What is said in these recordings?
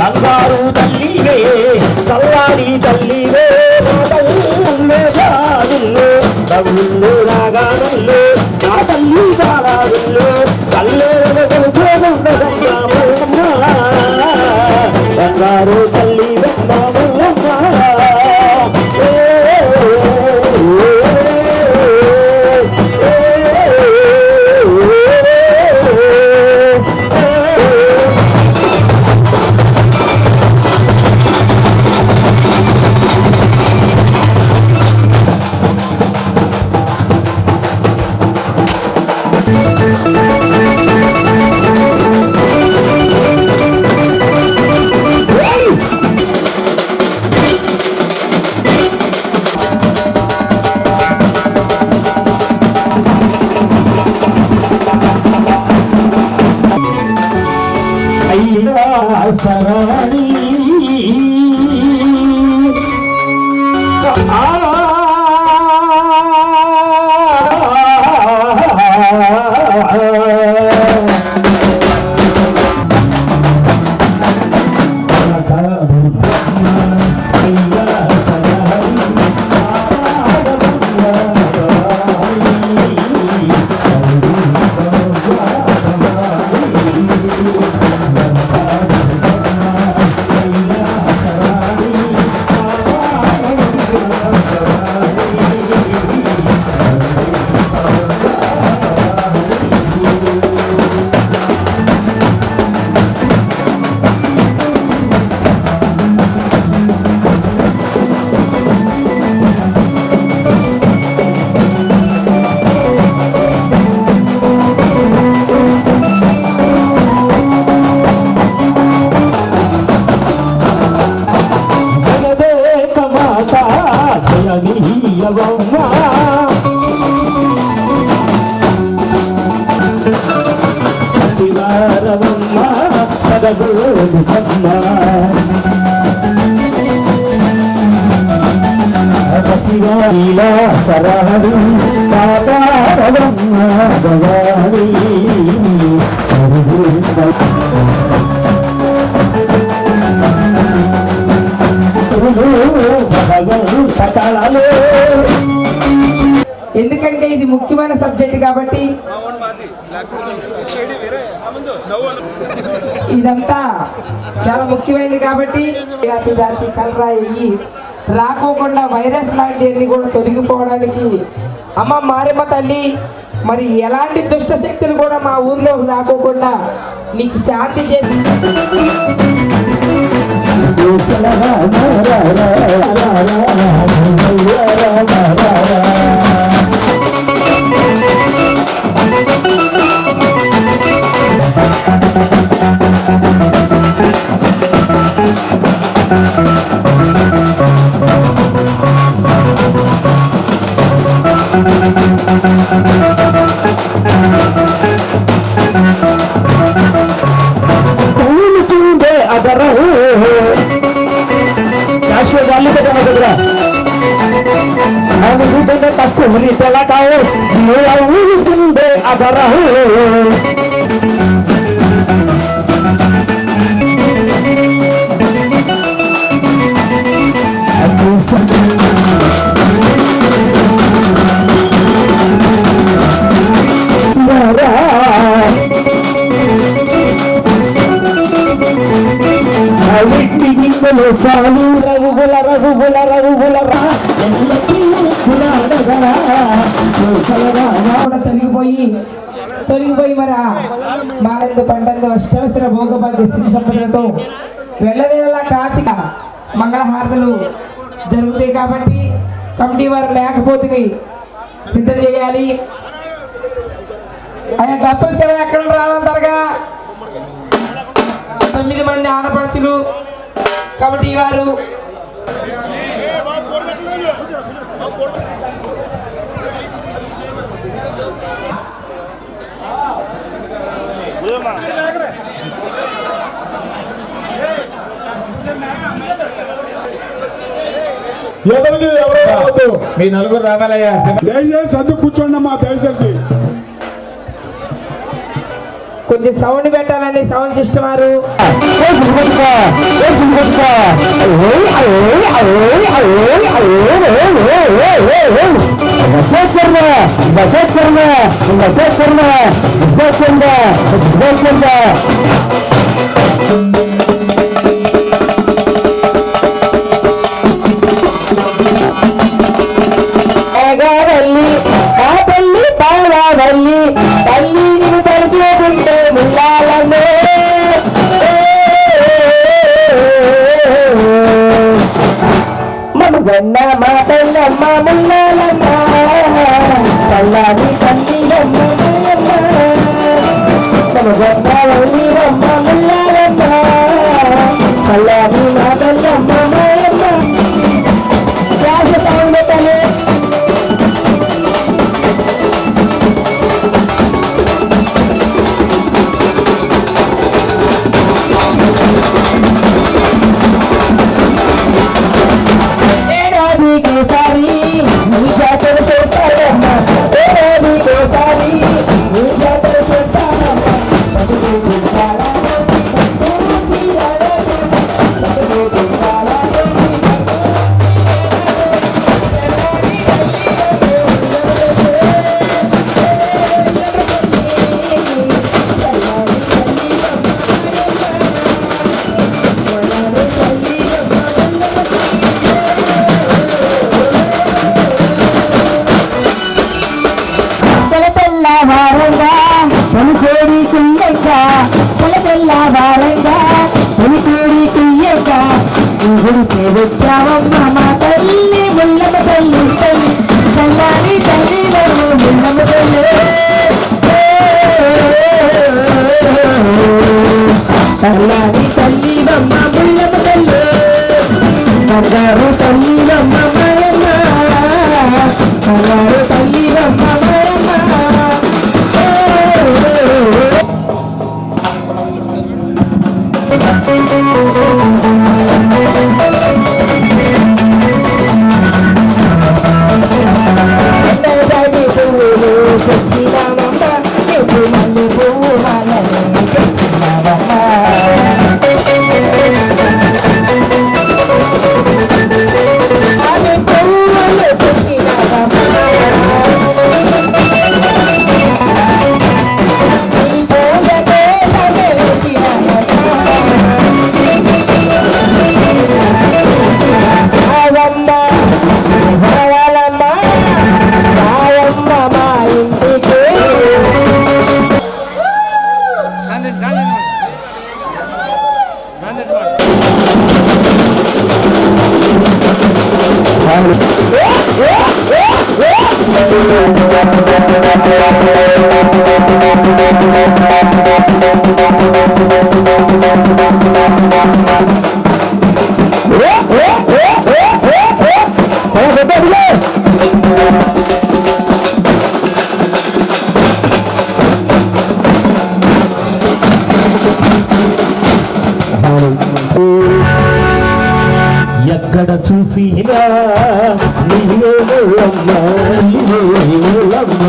బంగారు తల్లివే చల్లారి తల్లివే తగుళ్ళు రాగానుల్లో నా తల్లి కాలాడుల్లో కల్లేరు బంగారు తల్లి సరాణి శివారవమ్మ పదగోదుకమ్మ శివాయిలా సరాడి పాదారవమ్మ భవాని భగవంతలో. ఎందుకంటే ఇది ముఖ్యమైన సబ్జెక్ట్ కాబట్టి ఇదంతా చాలా ముఖ్యమైనది కాబట్టి దాచి కలరాయి రాకోకుండా వైరస్ లాంటివన్నీ కూడా తొలగిపోవడానికి అమ్మ మారేమ్మ తల్లి మరి ఎలాంటి దుష్ట శక్తులు కూడా మా ఊర్లో రాకోకుండా నీకు శాంతి చేసి తొలగిపోయి మరి మానందు పండందు అష్టవసర భోగభాగ్య స్థితి సంపదలతో వెళ్ళవేళలా కాచిక మంగళహారతులు జరుగుతాయి కాబట్టి కమిటీ వారు లేకపోతే సిద్ధం చేయాలి. ఆయన డబ్బుల సేవ ఎక్కడ రావాలంటారుగా 9 మంది ఆడపడుచులు కమిటీ వారు మీ నలుగురు రావాలయ్యా. దయచేసి చదువు కూర్చోండి అమ్మా, దయచేసి కొంచెం సౌండ్ పెట్టాలని సౌండ్ సిస్టమ్ వారు తల్లి తల్లి నిన్ను తలుచుకుంటే ముల్లాలనే మమగన్న మా తల్లమ్మ ముల్లాలమ్మ చల్లాని తల్లిలమ్మ మమగన్న వల్లిరమ్మ ముల్లాలమ్మ చల్లాని మా తల్లమ్మ రాజ సౌందర్యమే వచ్చావమ్మ మా తల్లి ముల్లమ్మ తల్లి తల్లి చల్లాని తల్లిలో ముల్లమ్మ తల్లి చల్లాని తల్లివమ్మ ముల్లమ్మ తల్లి బంగారు తల్లివమ్మ మాయమ్మ బంగారు తల్లివమ్మ మాయమ్మ ఎక్కడ చూసినా నీవే ముల్లమ్మ నీవే ముల్లమ్మ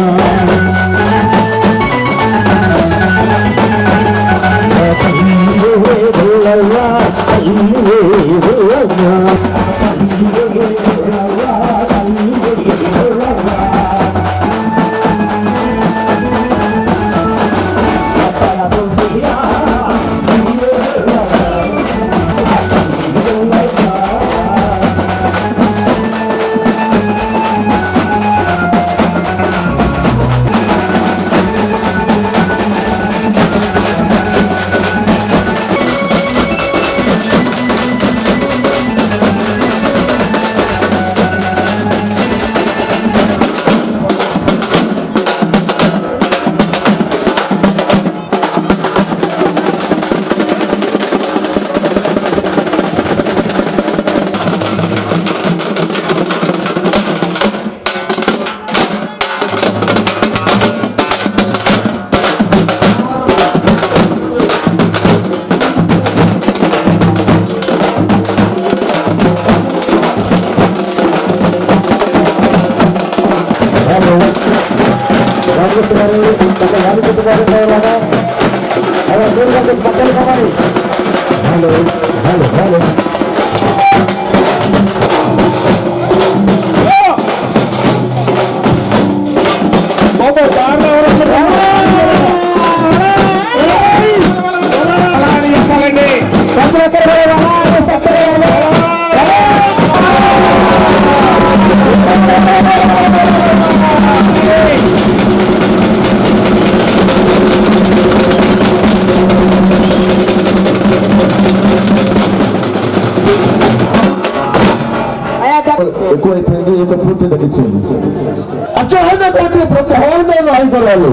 రామకృష్ణ గారు అలా దూరంగా బట్టలు కావాలి. హలో హలో హలో బాబు దారిలో ఎక్కువైపోయింది. ఏదో పూర్తి తగ్గించింది. అచ్చహన కోటి బ్రహ్మాండాలు ఆయుధాలు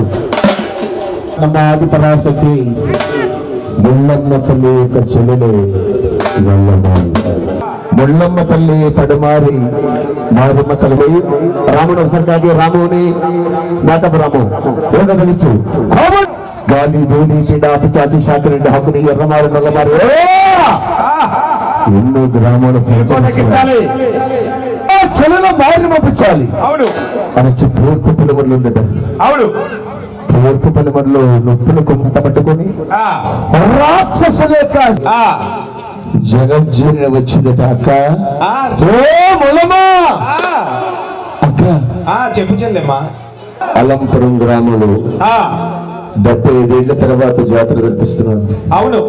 ನಮ್ಮ ఆదిపరాశక్తి ముళ్ళమ్మ తల్లి యొక్క చెల్లెలే ముళ్ళమ్మ తల్లి పడమారి మారమ్మ తల్లి రాముడు ఒకసారి రాముని నాటపు రాము తెలుసు గాలి ధూళి పీడ పిచాచి శాఖరెడ్డి హక్కుని ఎర్రమారు నల్లమారు ఎన్నో గ్రామాల చెల్లెలో మారిని పంపించాలి. అవును అని తూర్పు పిల్లమర్లు ఉందట. అవును తూర్పు పిల్లమర్లో నొప్పులు కొంత పట్టుకొని రాక్షసుల యొక్క జగజ్జీర్ణ వచ్చిందట. అక్క అక్క చెప్పు చెల్లెమ్మా. అలంపురం గ్రామంలో 75 ఏళ్ల తర్వాత జాతర జరిపిస్తున్నారు. అవును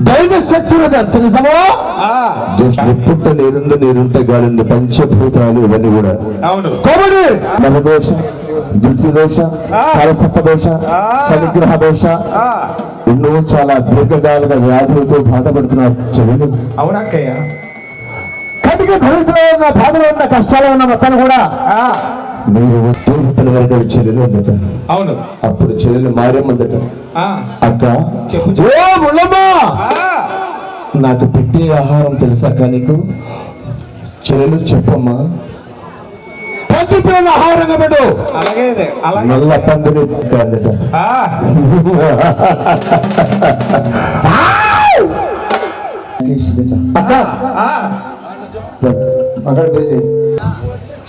దైవ శక్తులు నిజమా? పుట్ట నీరుంది నీరుంటే గాలింది పంచభూతాలు ఇవన్నీ కూడా. అవును కోమడి నలదోష దృష్టి దోష కాలసర్ప దోష శనిగ్రహ దోష ఎన్నో చాలా దీర్ఘకాలిక వ్యాధులతో బాధపడుతున్నారు చెల్లెలు. అవునక్కయ్య కటిక దరిద్రంలో ఉన్న బాధలో ఉన్న కష్టాలు ఉన్న మొత్తాన్ని కూడా మీరు తూర్పు పిల్లవారి చెల్లెలు అందట. అవును అప్పుడు చెల్లెలు మారేమందట. అక్క నాకు పెట్టే ఆహారం తెలుసాక నీకు? చెల్లెలు చెప్పమ్మా. పంది పిల్లల ఆహారంగా పెట్టు. నల్ల పందిని అందట.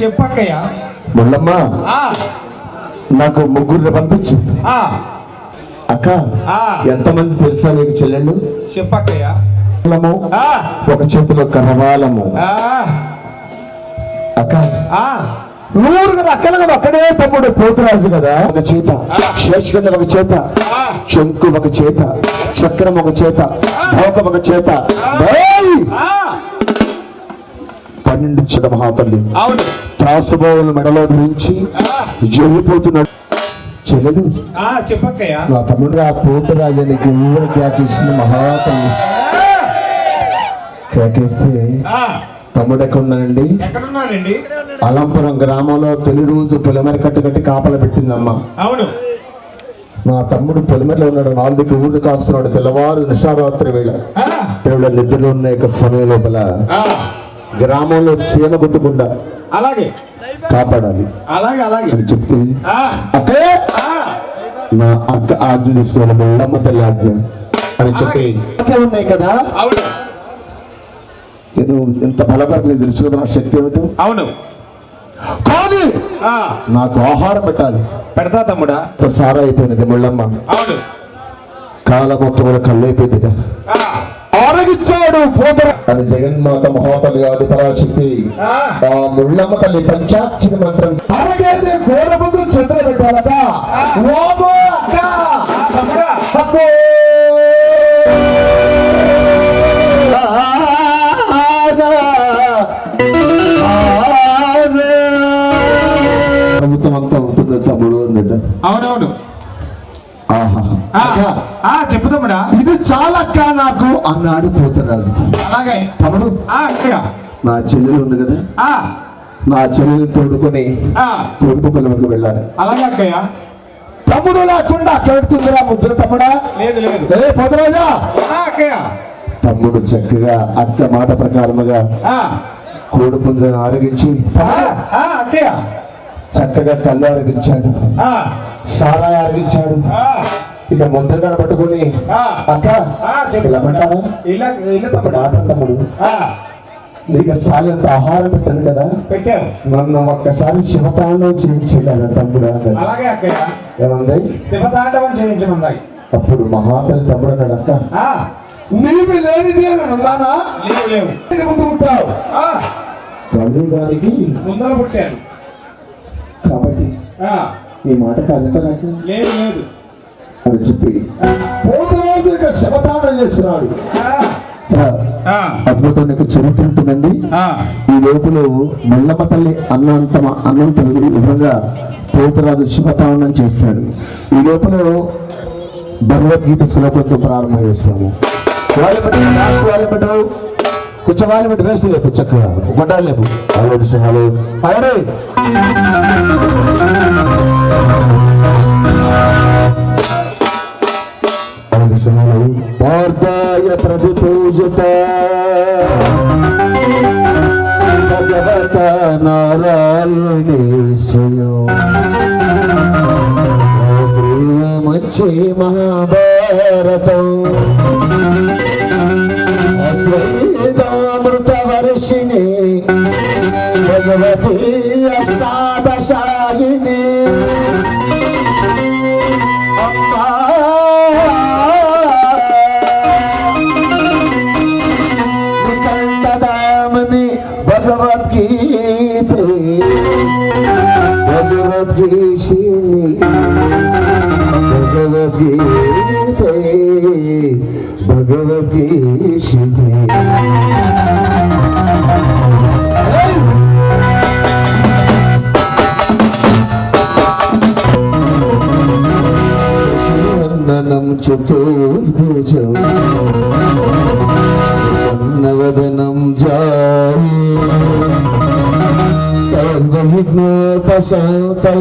చెప్పక్కయ్య. ముళ్ళమ్మ నాకు ముగ్గురిని పంపించు. అక్క ఎంతమంది తెలుసా నీకు చెల్లెళ్ళు? చెప్పక్కయ్య. ఒక చేతిలో కరవాలము. అక్క 100 అక్కలుగా ఒక్కడే తమ్ముడు పోతురాజు కదా. ఒక చేత శేషగంధ, ఒక చేత శంకు, ఒక చేత చక్రం, ఒక చేత భోకం, ఒక చేత 12 చెడ మహాతల్లి త్రాసుబోవులు మెడలో ధరించి జరిగిపోతున్నాడు. చెల్లెలు చెప్పక్కయ్య. నా తమ్ముడు ఆ పోతురాజానికి ఊరు కేకేసిన మహాతల్లి కేకేస్తే తమ్ముడు ఎక్కడున్నానండి? అలంపురం గ్రామంలో తొలి రోజు పొలిమేర కట్టి కాపలు పెట్టిందమ్మా. అవును నా తమ్ముడు పొలిమేరలో ఉన్నాడు. వాళ్ళకి ఊరు కాస్తున్నాడు. తెల్లవారు నిషారాత్రి వేళ నిద్రలో ఉన్న యొక్క సమయం లోపల గ్రామంలో చీమ కొట్టకుండా అలాగే కాపాడాలి అలాగే అలాగే అని చెప్తే అక్కే నా అక్క ఆజ్ఞ తీసుకోవాలి. ముళ్ళమ్మ తల్లి ఆజ్ఞ అని చెప్పి ఉన్నాయి కదా. నేను ఎంత బలపడలేదు తెలుసు కదా నా శక్తి ఏమిటో. అవును కానీ నాకు ఆహారం పెట్టాలి. పెడతా తమ్ముడా. సారా అయిపోయినది ముళ్ళమ్మ. అవును కాలం మొత్తం కూడా కళ్ళు అయిపోయింది. ఆరగిచ్చాడు పోతర అని జగన్మాత మహాతల్లి ఆదిపరాశక్తి ఆ ముళ్ళమ్మ తల్లి పంచాక్షరి మంత్రం ఆరగేసే గోడ ముందు చెత్తలు పెట్టాలట. ప్రభుత్వం అంతా ఉంటుంది తమ్ముడు అందట. అవునవును చెప్పు తమ్ముడా. ఇది చాలా అక్క నాకు అన్నాడు పోతరాజు. అలాగే తమ్ముడు నా చెల్లెలు ఉంది కదా. నా చెల్లెలు తోడుకొని తూర్పు పొలంలోకి వెళ్ళాలి. అలాగే అక్కయ్య. తమ్ముడు లేకుండా అక్కడుతుందిరా ముద్ర తమ్ముడా. లేదు లేదు పోతరాజా. అక్కయ్య తమ్ముడు చక్కగా అక్క మాట ప్రకారముగా కోడి పుంజను ఆరగించి అక్కయ్య చక్కగా కళ్ళు ఆరగించాడు. సారా ఆరగించాడు. ఇక ముద్రగా పట్టుకుని అక్క తమ్ముడు నీకు సాయంత ఆహారం పెట్టాను కదా. పెట్టాను. నన్ను ఒక్కసారి శివతాండవం చేయించాడు తమ్ముడు. అలాగే అక్కయ్య. ఏమంది? శివతాండవం చేయించమన్నాయి. అప్పుడు మహాబలి తమ్ముడు అన్నాడు, అక్క ఆ, నీవు లేనిది అని అన్నానా? లేవు లేవు. ఇంటి ముందు ఉంటావు ఆ, తల్లి గారికి ముందర పుట్టాను. కాబట్టి ఆ, ఈ మాట కాదంట నాకు లేదు లేదు. అని చెప్పి పోతరాజు ఇక శవదానం చేస్తున్నాడు. ఆ, ఆ, అద్భుతం చరిత్ర ఉంటుందండి. ఆ, ఈ లోపల మల్లమ్మ తల్లి అన్నంత విధంగా పోతరాజు శివతావనం చేస్తాడు. ఈ లోపల భగవద్గీత శ్లోకంతో ప్రారంభం చేస్తాము. వాళ్ళ పెట్టావు కొంచెం వాళ్ళ పెట్టి వేస్తే లేపు చక్కగా గొడ్డాలు లేపు హలో అరే పార్థాయ ప్రతిపూజిత భగవత నారాయణేశ్వరం ప్రేమచ్చే మహాభారతం అద్వైతామృత వర్షిణి భగవతి అష్టాదశాయిని అమ్మా నికంఠదామని భగవద్గీత భగవద్గీషిణి భగవద్గీత భగవద్గీషిణి శశివర్ణనం చతుర్భుజం సన్నవదనం జాయి సర్వవిఘ్నోపశాంతై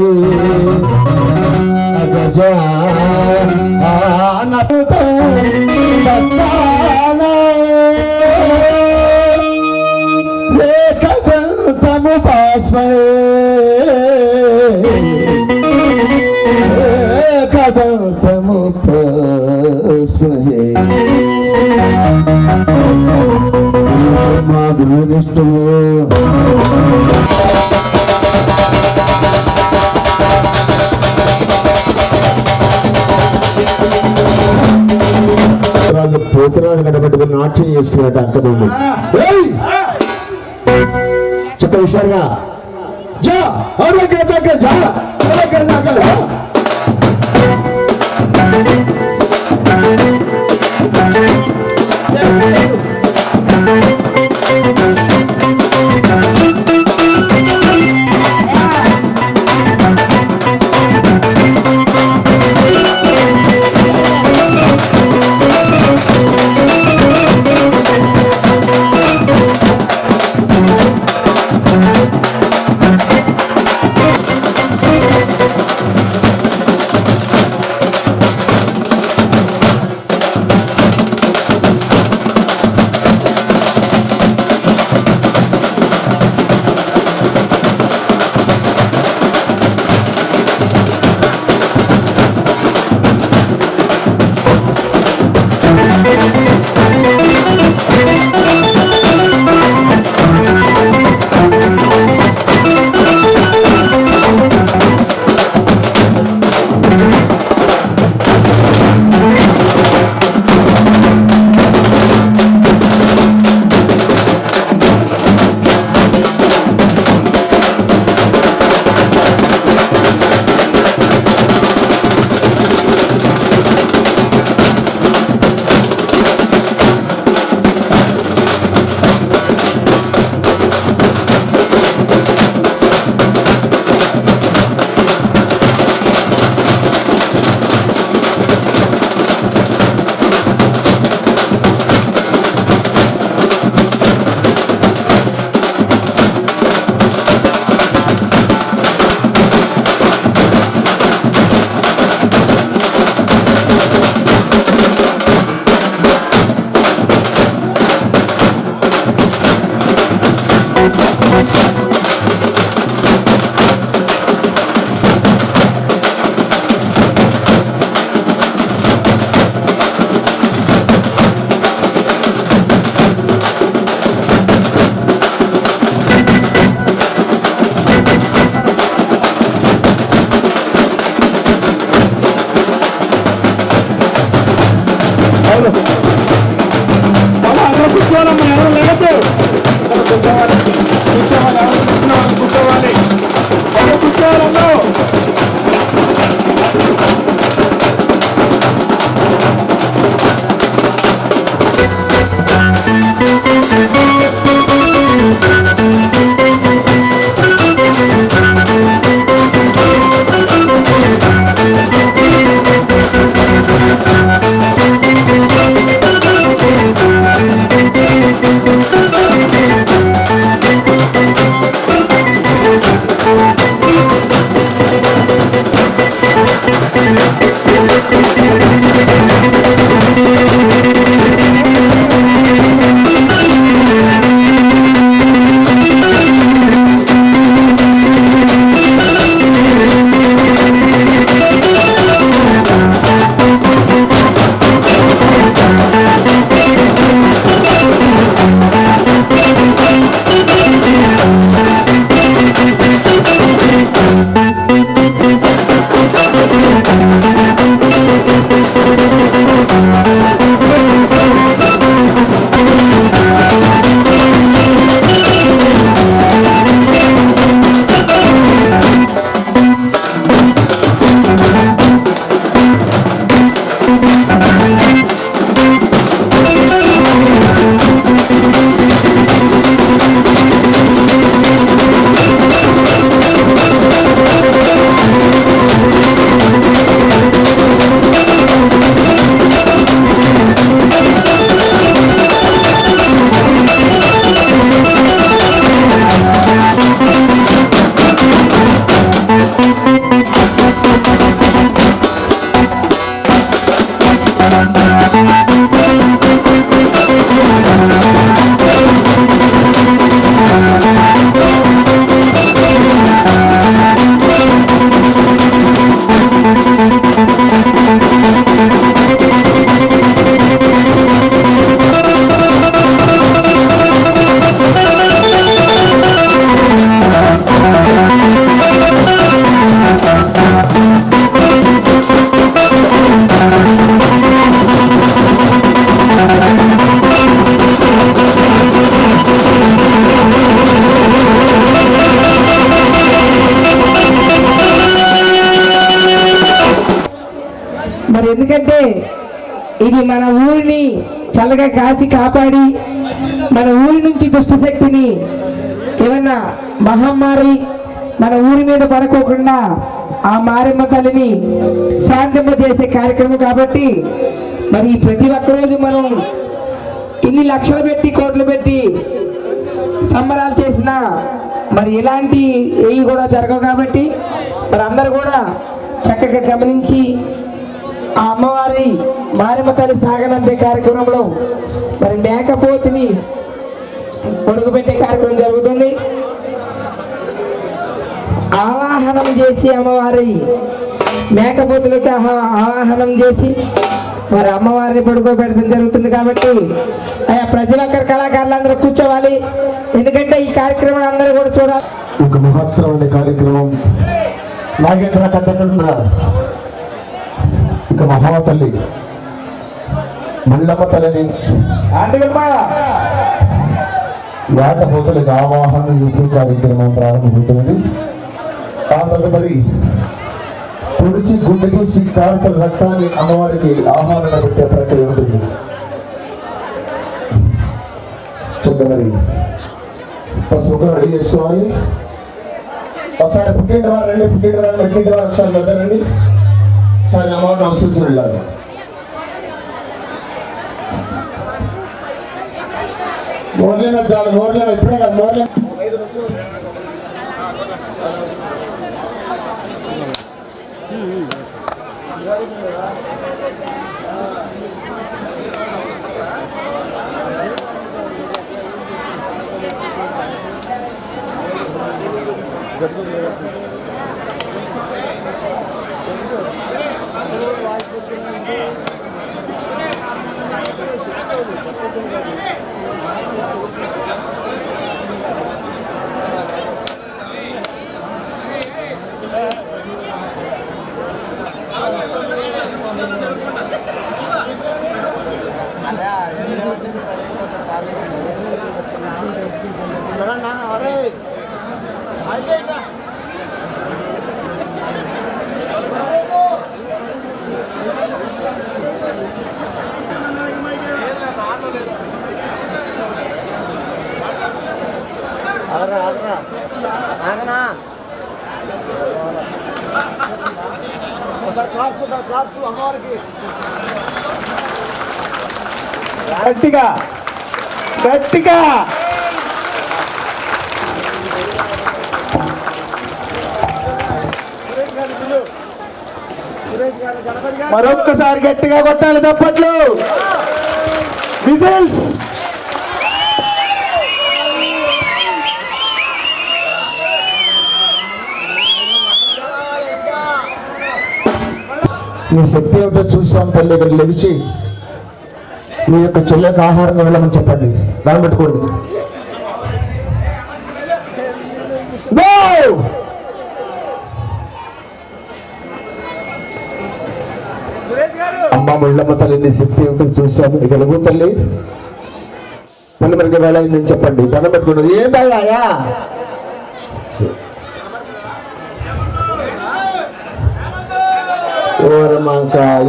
రాజు పోతురాజు కనబట్టుకుని నాట్యం చేస్తున్నట్టు అక్కడ ఉంది. చక్క హుషారుగా జా ఆరోగ్య దగ్గర జా ఆరోగ్య దగ్గర అందరూ కూర్చోవాలమ్మా, ఎవరు లేవద్దు. కూర్చోవాలి, కూర్చోవాలి, ఎవరు కూర్చోవాలి, ఎవరు కూర్చోవాలమ్మా. మరి ఎందుకంటే ఇది మన ఊరిని చల్లగా కాచి కాపాడి మన ఊరి నుంచి దుష్టశక్తిని ఏమన్నా మహమ్మారి మన ఊరి మీద పడుకోకుండా ఆ మారెమ్మ తల్లిని శాంతింప చేసే కార్యక్రమం కాబట్టి మరి ప్రతి ఒక్క రోజు మనం ఇన్ని లక్షలు పెట్టి కోట్లు పెట్టి సంబరాలు చేసినా మరి ఇలాంటి ఏవి కూడా జరగవు కాబట్టి మరి అందరూ కూడా చక్కగా గమనించి ఆ అమ్మవారి మారెమ్మ తల్లి సాగనంపే కార్యక్రమంలో మరి మేకపోతుని పొడుగు పెట్టే కార్యక్రమం జరుగుతుంది. ఆవాహనం చేసి అమ్మవారి మేకపోతులకి ఆవాహనం చేసి మరి అమ్మవారిని పడుకోబెట్టడం జరుగుతుంది కాబట్టి ఆయా ప్రజలక్కడి కళాకారులందరూ కూర్చోవాలి. ఎందుకంటే ఈ కార్యక్రమం అందరూ కూడా చూడాలి. ఒక మహత్తరమైన కార్యక్రమం. నాగేంద్ర కథ ఎక్కడుందా? ఇక మహాతల్లి మల్లమ్మ తల్లిని వేటపోతలకు ఆవాహనం చేసే కార్యక్రమం ప్రారంభమవుతున్నది. ఆ తదుపరి పొడిచి గుండెకి కాంత రక్తాన్ని అమ్మవారికి ఆహారం పెట్టే ప్రక్రియ ఉంటుంది. చెప్పమరి పసుపు రెడీ చేసుకోవాలి. ఒకసారి పుట్టిన వారు రండి, పుట్టిన వారు వచ్చిన వారు ఒకసారి వద్దరండి. ఒకసారి అమ్మవారిని అవసరం వెళ్ళాలి. మోర్లేనా చాలు, మోర్లేనా ఇప్పుడే కాదు, మోర్లే గట్టిగా గట్టిగా మరొక్కసారి గట్టిగా కొట్టాలి చప్పట్లు. విజిల్స్. నీ శక్తి ఏమిటో చూసాం తల్లి. ఇక్కడ లెగిచి మీ యొక్క చెల్లెకి ఆహారంగా వెళ్ళమని చెప్పండి. దాన్ని పెట్టుకోండి. అమ్మ ముళ్ళమ్మ తల్లి నీ శక్తి ఏమిటో చూసాము. ఇక వెలుగు తల్లి మనకి వేళ అయిందని చెప్పండి. దండం పెట్టుకోండి. ఏం బాగా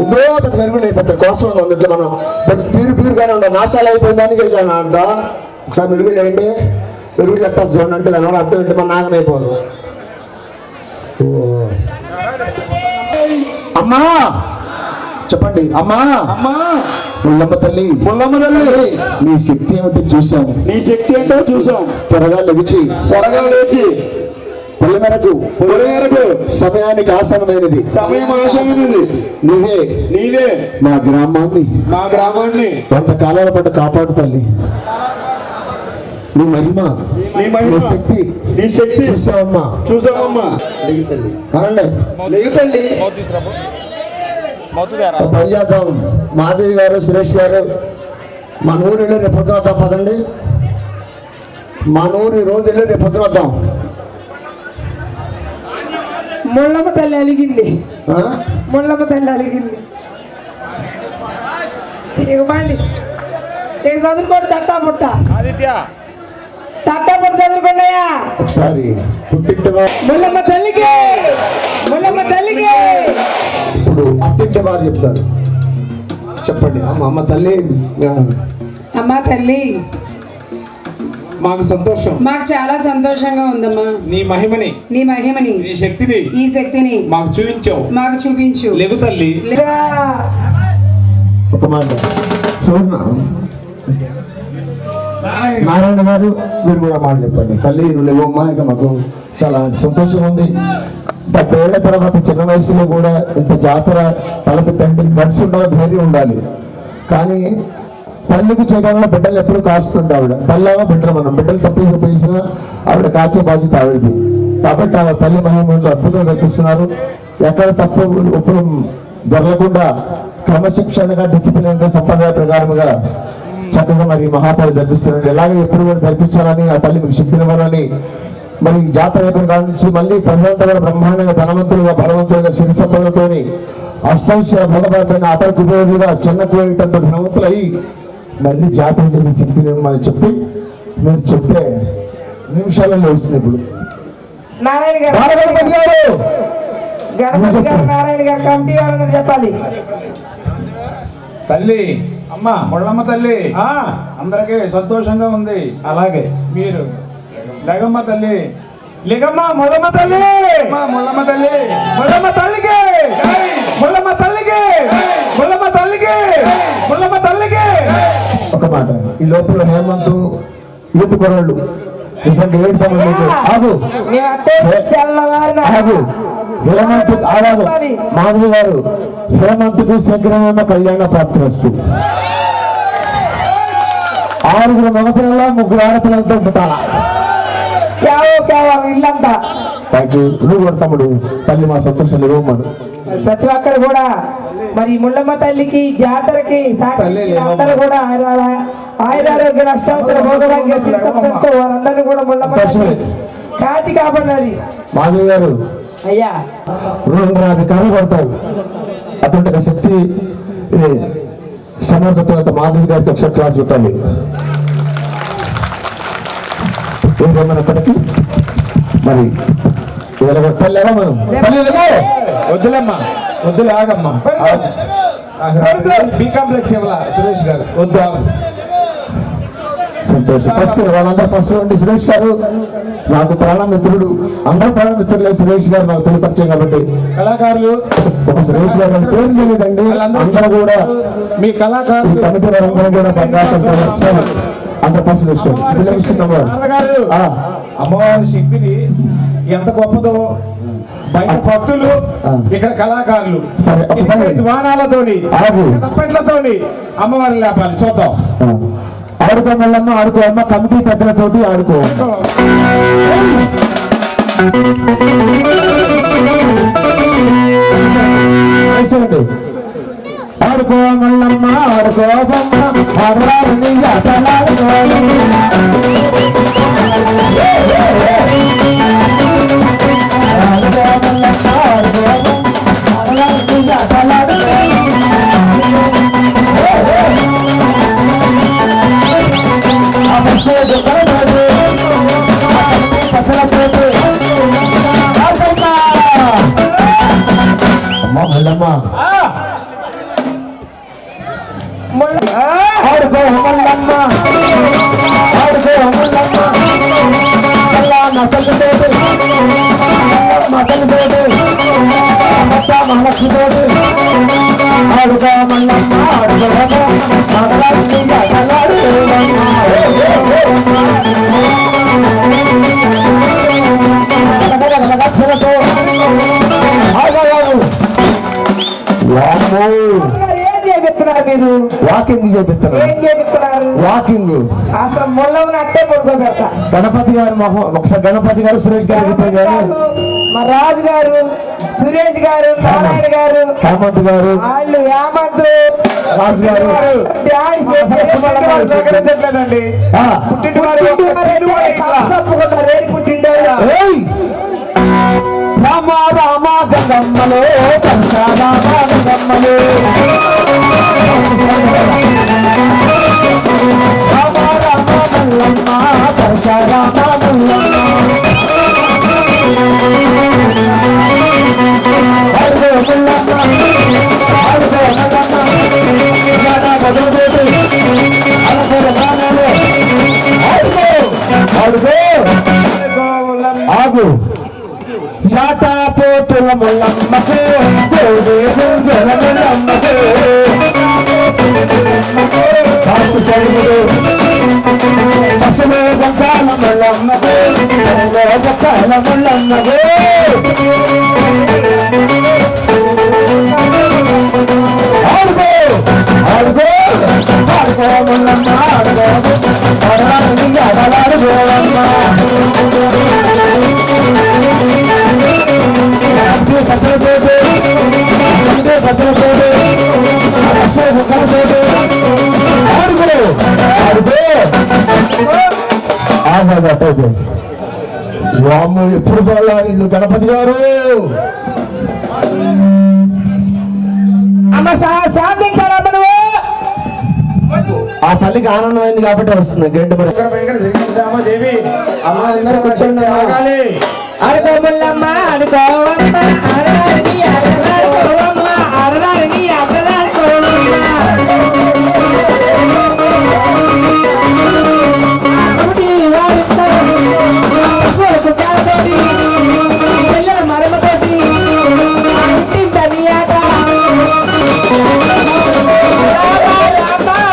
ఇదో పెద్ద మెరుగులు అయిపోతారు కోసం ఉన్నట్లు మనం పీరుగానే ఉండాలి. నాశాలు అయిపోయిందని చేశాను అంట. ఒకసారి మెరుగులు వేయండి. మెరుగులు ఎట్టా చూడండి అంటే దానివల్ల అర్థం ఏంటి మన నాగన అయిపోదు. అమ్మా చెప్పండి. అమ్మా అమ్మా ముళ్ళమ్మ తల్లి నీ శక్తి ఏమిటి చూసాం. నీ శక్తి ఏంటో చూసాం. త్వరగా లేచి పొల మేరకు సమయానికి ఆసనమైనది నీవే మా గ్రామాన్ని కొంతకాలాల పాటు కాపాడు తల్లి. నీ మహిమ నీ శక్తి చూసావమ్మా. అనండి పని చేద్దాం. మాధవి గారు సురేష్ గారు మన ఊరు వెళ్ళి రేపు పొద్దున వద్దాం. పదండి మన ఊరు ఈ రోజు వెళ్ళి రేపు పొద్దున వద్దాం. ముళ్ళమ్మ తల్లి అలిగింది. ముళ్ళమ్మ తల్లి అలిగింది. ఇవ్వండి చదువుకోండి. తట్టా పుట్ట చదువుకోండియా. ఒకసారి ముళ్ళమ్మ తల్లికి ఇప్పుడు అత్తింటి వారు చెప్తారు. చెప్పండి. అమ్మ తల్లి మాకు సంతోషం. మాకు చాలా సంతోషంగా ఉందమ్మా. నీ మహిమని ఈ శక్తిని మాకు చూపించు. లేవు తల్లి. ఒక మాట చూడన్నా నారాయణ గారు మీరు కూడా మాట చెప్పండి. తల్లి నువ్వు లేవమ్మా. ఇక మాకు చాలా సంతోషంగా ఉంది. 70 ఏళ్ల తర్వాత చిన్న వయసులో కూడా ఇంత జాతర తలపెట్టండి. గడిచి ఉండాలి, ధైర్యం ఉండాలి. కానీ తల్లికి చేయడంలో బిడ్డలు ఎప్పుడు కాస్తుంటే ఆవిడ తల్లేమో బిడ్డలు మనం బిడ్డలు తప్పించినా ఆవిడ కాచే బాధ్యత ఆవిడది. కాబట్టి ఆవిడ తల్లి మహిమలు అద్భుతంగా కల్పిస్తున్నారు. ఎక్కడ తప్పు ఒప్పులు దొరకకుండా క్రమశిక్షణగా డిసిప్లిన్ గా సంప్రదాయ ప్రకారముగా చక్కగా మరి మహాపాలు జరిపిస్తున్నారు. ఎలాగే ఎప్పుడు కూడా జరిపించాలని ఆ తల్లి మీకు శక్తినివ్వాలని మరి జాతర అయిపోయిన కాడి నుంచి మళ్ళీ ప్రజలంతా కూడా బ్రహ్మాండంగా ధనవంతులుగా బలవంతులుగా సిరి సంపదలతోని అష్టంశ భగవంతుని అతనికి ఉపయోగిగా చిన్న కోయేటంత ధనవంతులు అయ్యి మళ్ళీ జాతర చేసే శక్తిని మరి చెప్పి మీరు చెప్తే నిమిషాలలో వస్తుంది. ఇప్పుడు నారాయణ గారు కమిటీ వాళ్ళని చెప్పాలి. తల్లి అమ్మ ముళ్ళమ్మ తల్లి అందరికీ సంతోషంగా ఉంది. అలాగే మీరు లగమ్మ తల్లి ముళ్ళమ్మ తల్లి ఒక మాట. ఈ లోపల హేమంత్ యూత్ కుర్రాళ్ళు నిజంగా ఏడు పనులు ఆగు హేమంత్ ఆగాదు. మాధవి గారు హేమంత్ కు శీఘ్రమైన కళ్యాణ ప్రాప్తిస్తూ 6 మగపిల్లల 3 ఆడపిల్లలతో పుట్టాలా. ఇల్లంతా నువ్వు కూడా తమ్ముడు తల్లి మా సంతోషం ఇవ్వమను. ప్రతి ఒక్కరు కూడా మరి ముళ్ళమ్మ తల్లికి జాతరకి అందరూ కూడా ఆయురారోగ్య అష్టావసర భోగభాగ్యంతో వారందరూ కూడా ముళ్ళమ్మ కాచి కాపాడాలి. మాధవి గారు అయ్యా 250 కర్రలు పడతావు. అటువంటి శక్తి సమర్థత మాధవి గారికి అక్షరాలు చుట్టాలి. ఏమన్నప్పటికీ మరి పల్లెలా మనం వద్దులమ్మా వద్దులే ఆగమ్మా. బి కాంప్లెక్స్ ఇవ్వాల సురేష్ గారు వద్దు. సంతోషం. పసుపు వాళ్ళందరూ పసుపు అండి. సురేష్ గారు నాకు ప్రాణమిత్రుడు, అందరూ ప్రాణమిత్రులే. సురేష్ గారు నాకు తెలియపరిచాం కాబట్టి కళాకారులు ఒక సురేష్ గారు నాకు పేరు తెలియదండి. అందరూ కూడా మీ కళాకారులు కమిటీ వారందరూ కూడా అందరూ పసుపు తీసుకోండి. అమ్మవారి శక్తిని ఎంత గొప్పదో బయట భక్తులు, ఇక్కడ కళాకారులు సరే, ఒక పని. వాహనాలతోని ఆగు. తప్పట్లతోని అమ్మవారిని లేపాలి. చూద్దాం. ఆడుకో మల్లమ్మ, ఆడుకో అమ్మ. కమిటీ పెద్దలతోటి ఆడుకో. ఆడుకో మల్లమ్మ, ఆడుకో బొమ్మ, ఆడరాని ఆటలాడుకో. ఆడుకో మల్లమ్మ, ఆడుకో బొమ్మ, ఆడరాని ఆటలాడుకో. అమ్మా మల్లమ్మ, ఆడుకో మల్లమ్మ, ఆడుకో మల్లమ్మ. మతలుతోటి మహాలక్ష్మితోటి ఆడుకో మల్లమ్మ, ఆడుకో ఏం చేపిస్తున్నారు మీరు? వాకింగ్ చేపిస్తున్నారు. ఏం చేపిస్తున్నారు? వాకింగ్. అసలు మొల్లవుని అట్టే పడుకోబెడతా. గణపతి గారు మొహం ఒకసారి గణపతి గారు సురేష్ గారు మా రాజు గారు, సురేష్ గారు, నారాయణ గారు, హేమంత్ గారు, వాళ్ళు యామంతు రాజు గారు డాన్స్ సహకరించట్లేదండి. పుట్టింటి వారు ఏయ్! రామ రామ గంగమ్మలో రామ గంగమ్మలో రామ రామ మల్లమ్మ పరశురామ మల్లమ్మ. ఆడుకో మల్లమ్మ, ఆడుకో మల్లమ్మ. నానా బదులుతోటి ఆడుకో రామాలే. ఆడుకో, ఆడుకో. ఆగు. యాటా పోతుల ముల్లమ్మకు, దేవుడు జల ముల్లమ్మకు. కాసు సైనికుడు పశువే గంగాల ముల్లమ్మకు, గంగాల ముల్లమ్మకు. ఆడుకో, ఆడుకో, ఆడుకో ముల్లమ్మ, ఆడుకో. ఆడరాని ఆడలాడుకోవమ్మ. వాము ఎప్పుడు చూడాలి ఇల్లు గణపతి గారు. అమ్మ సాధించాలమ్మ నువ్వు. ఆ తల్లికి ఆనందమైంది కాబట్టి వస్తుంది గేట్ మరి. దేవి అమ్మ అందరూ కూర్చోండి. ఆడుకో ముల్లమ్మ, ఆడుకోవమ్మ, ఆడరాని ఆటలాడుకోవమ్మ, ఆడరాని ఆటలాడుకోవమ్మ. చెల్లెల మరమతోటి ఇంటింటని ఆట.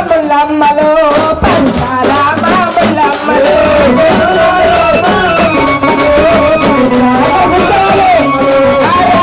ముల్లమ్మలో పంచారామ ముల్లమ్మలో ఆడ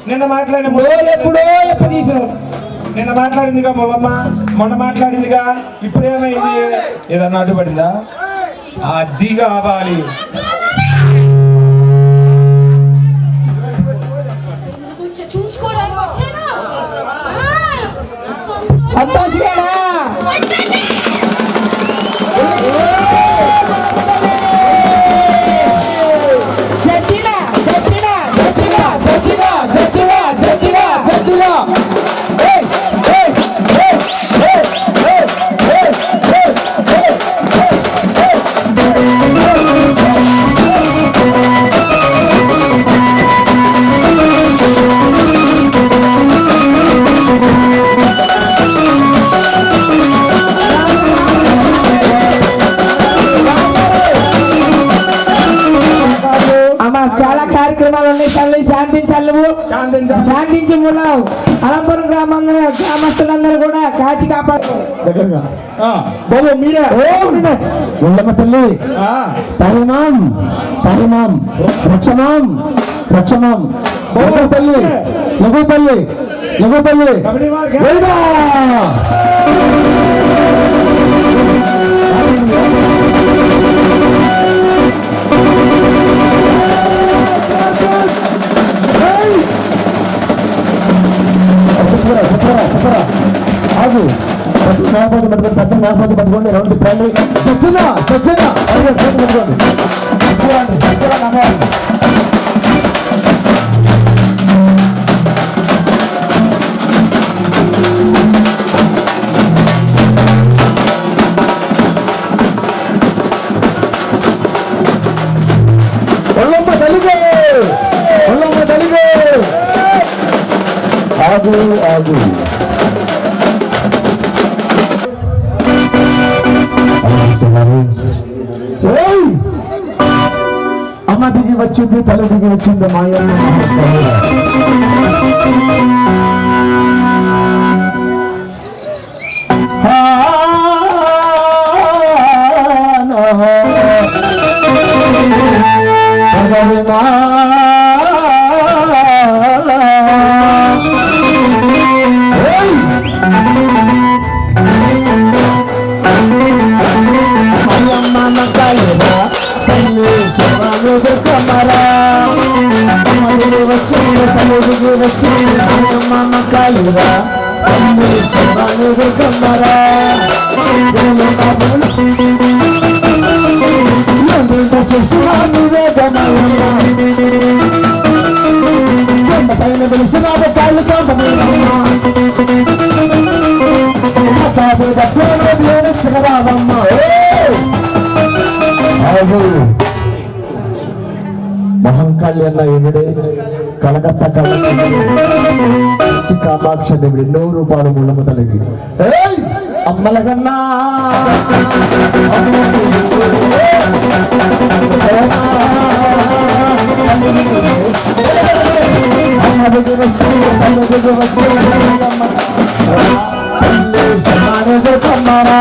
నిన్న మాట్లాడిన నోరు ఎప్పుడో ఎప్పుడు తీసిన నిన్న మాట్లాడిందిగా మొలమ్మ, మొన్న మాట్లాడిందిగా, ఇప్పుడు ఏమైంది? ఏదన్నా అడ్డుపడిందా? అది కావాలి. సంతోషమేనా? జడ్జిగా జడ్జిగా జడ్జిగా జడ్జిగా జడ్జిగా జడ్జిగా జడ్జిగా చాలా కార్యక్రమాలు ఉన్నాయి. తల్లి శాంతించాలి, నువ్వు శాంతించి మూలం అలంపురం గ్రామస్తులందరూ కూడా కాచి కాపాడు. దగ్గరగా బాబు మీరే ఉండమ్మ తల్లి పరిమాం పరిమాం రక్షమాం రక్షమాం లఘు తల్లి లఘు తల్లి లఘు తల్లి ఆగు పెద్ద మేకపోతే పట్టుకోండి రౌండ్ తిప్పండి చచ్చిందా చచ్చిందా పట్టుకోండి ఒళ్ళమ్మ తల్లిగే ఒళ్ళమ్మ తల్లిగే ఆగు ఆగు అమ్మ దిగి వచ్చింది, తల దిగి వచ్చింది మాయమ్మ. కాలురా గమ్మరా పైన తెలిసిన కాళ్ళు మహంకాళి అన్న ఏమిడే కలకత్తా కామాక్ష దేవుడు ఎన్నో రూపాయలు ముళ్ళమ్మ తల్లికి అమ్మల కన్నా కమ్మారా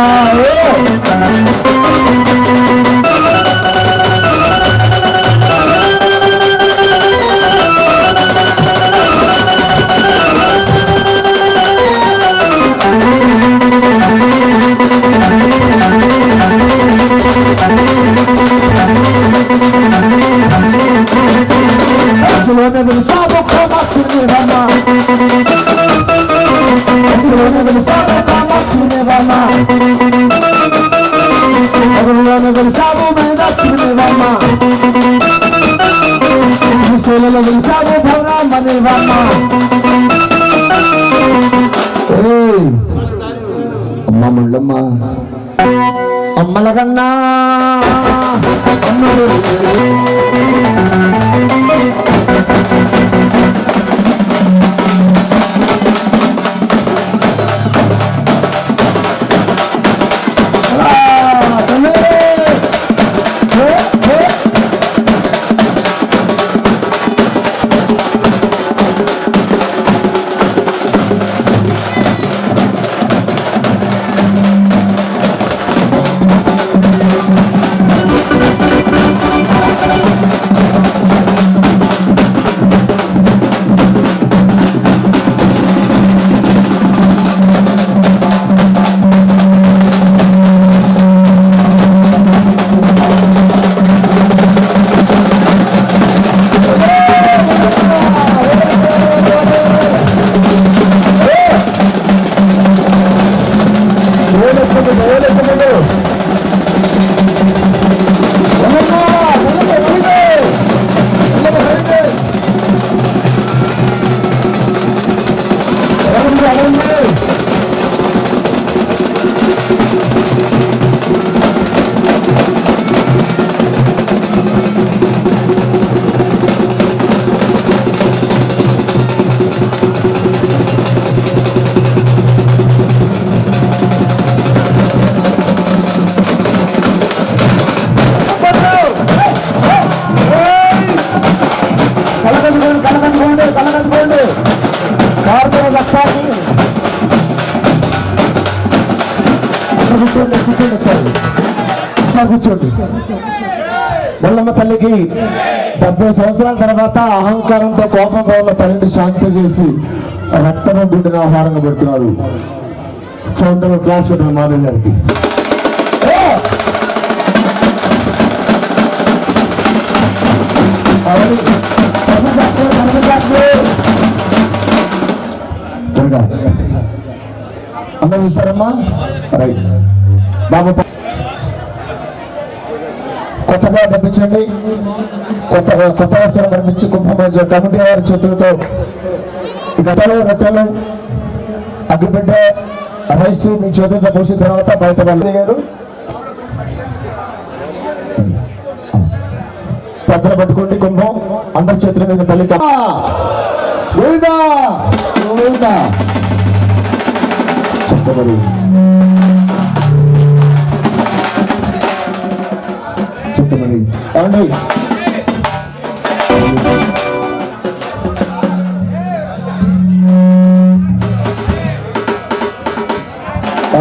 అమ్మ ముళ్ళమ్మ అమ్మల కన్నా కూర్చోండి కార్తీక దత్తాన్ని కూర్చోండి ఒకసారి కూర్చోండి. మల్లమ్మ తల్లికి 70 సంవత్సరాల తర్వాత అహంకారంతో కోపంతో ఉన్న తల్లిని శాంతి చేసి రక్తము గుండెని ఆహారంగా పెడుతున్నారు. చౌండలో క్లాస్ పెట్టిన మాధవ్ గారికి. అందరూ చూస్తారమ్మా రైట్ బాబు కొత్తగా తెప్పించండి. కొత్త వస్త్రం పంపించి కుంభమోజ కమిటీ వారి చేతులతో గటలు రొట్టెలు అగ్గిపెట్ట రైస్ మీ చేతులతో పోసిన తర్వాత బయట వాళ్ళు గారు పెద్దలు పట్టుకోండి. కుంభం అందరి చేతుల మీద తల్లి చెప్పబడి చెప్పమని అండి.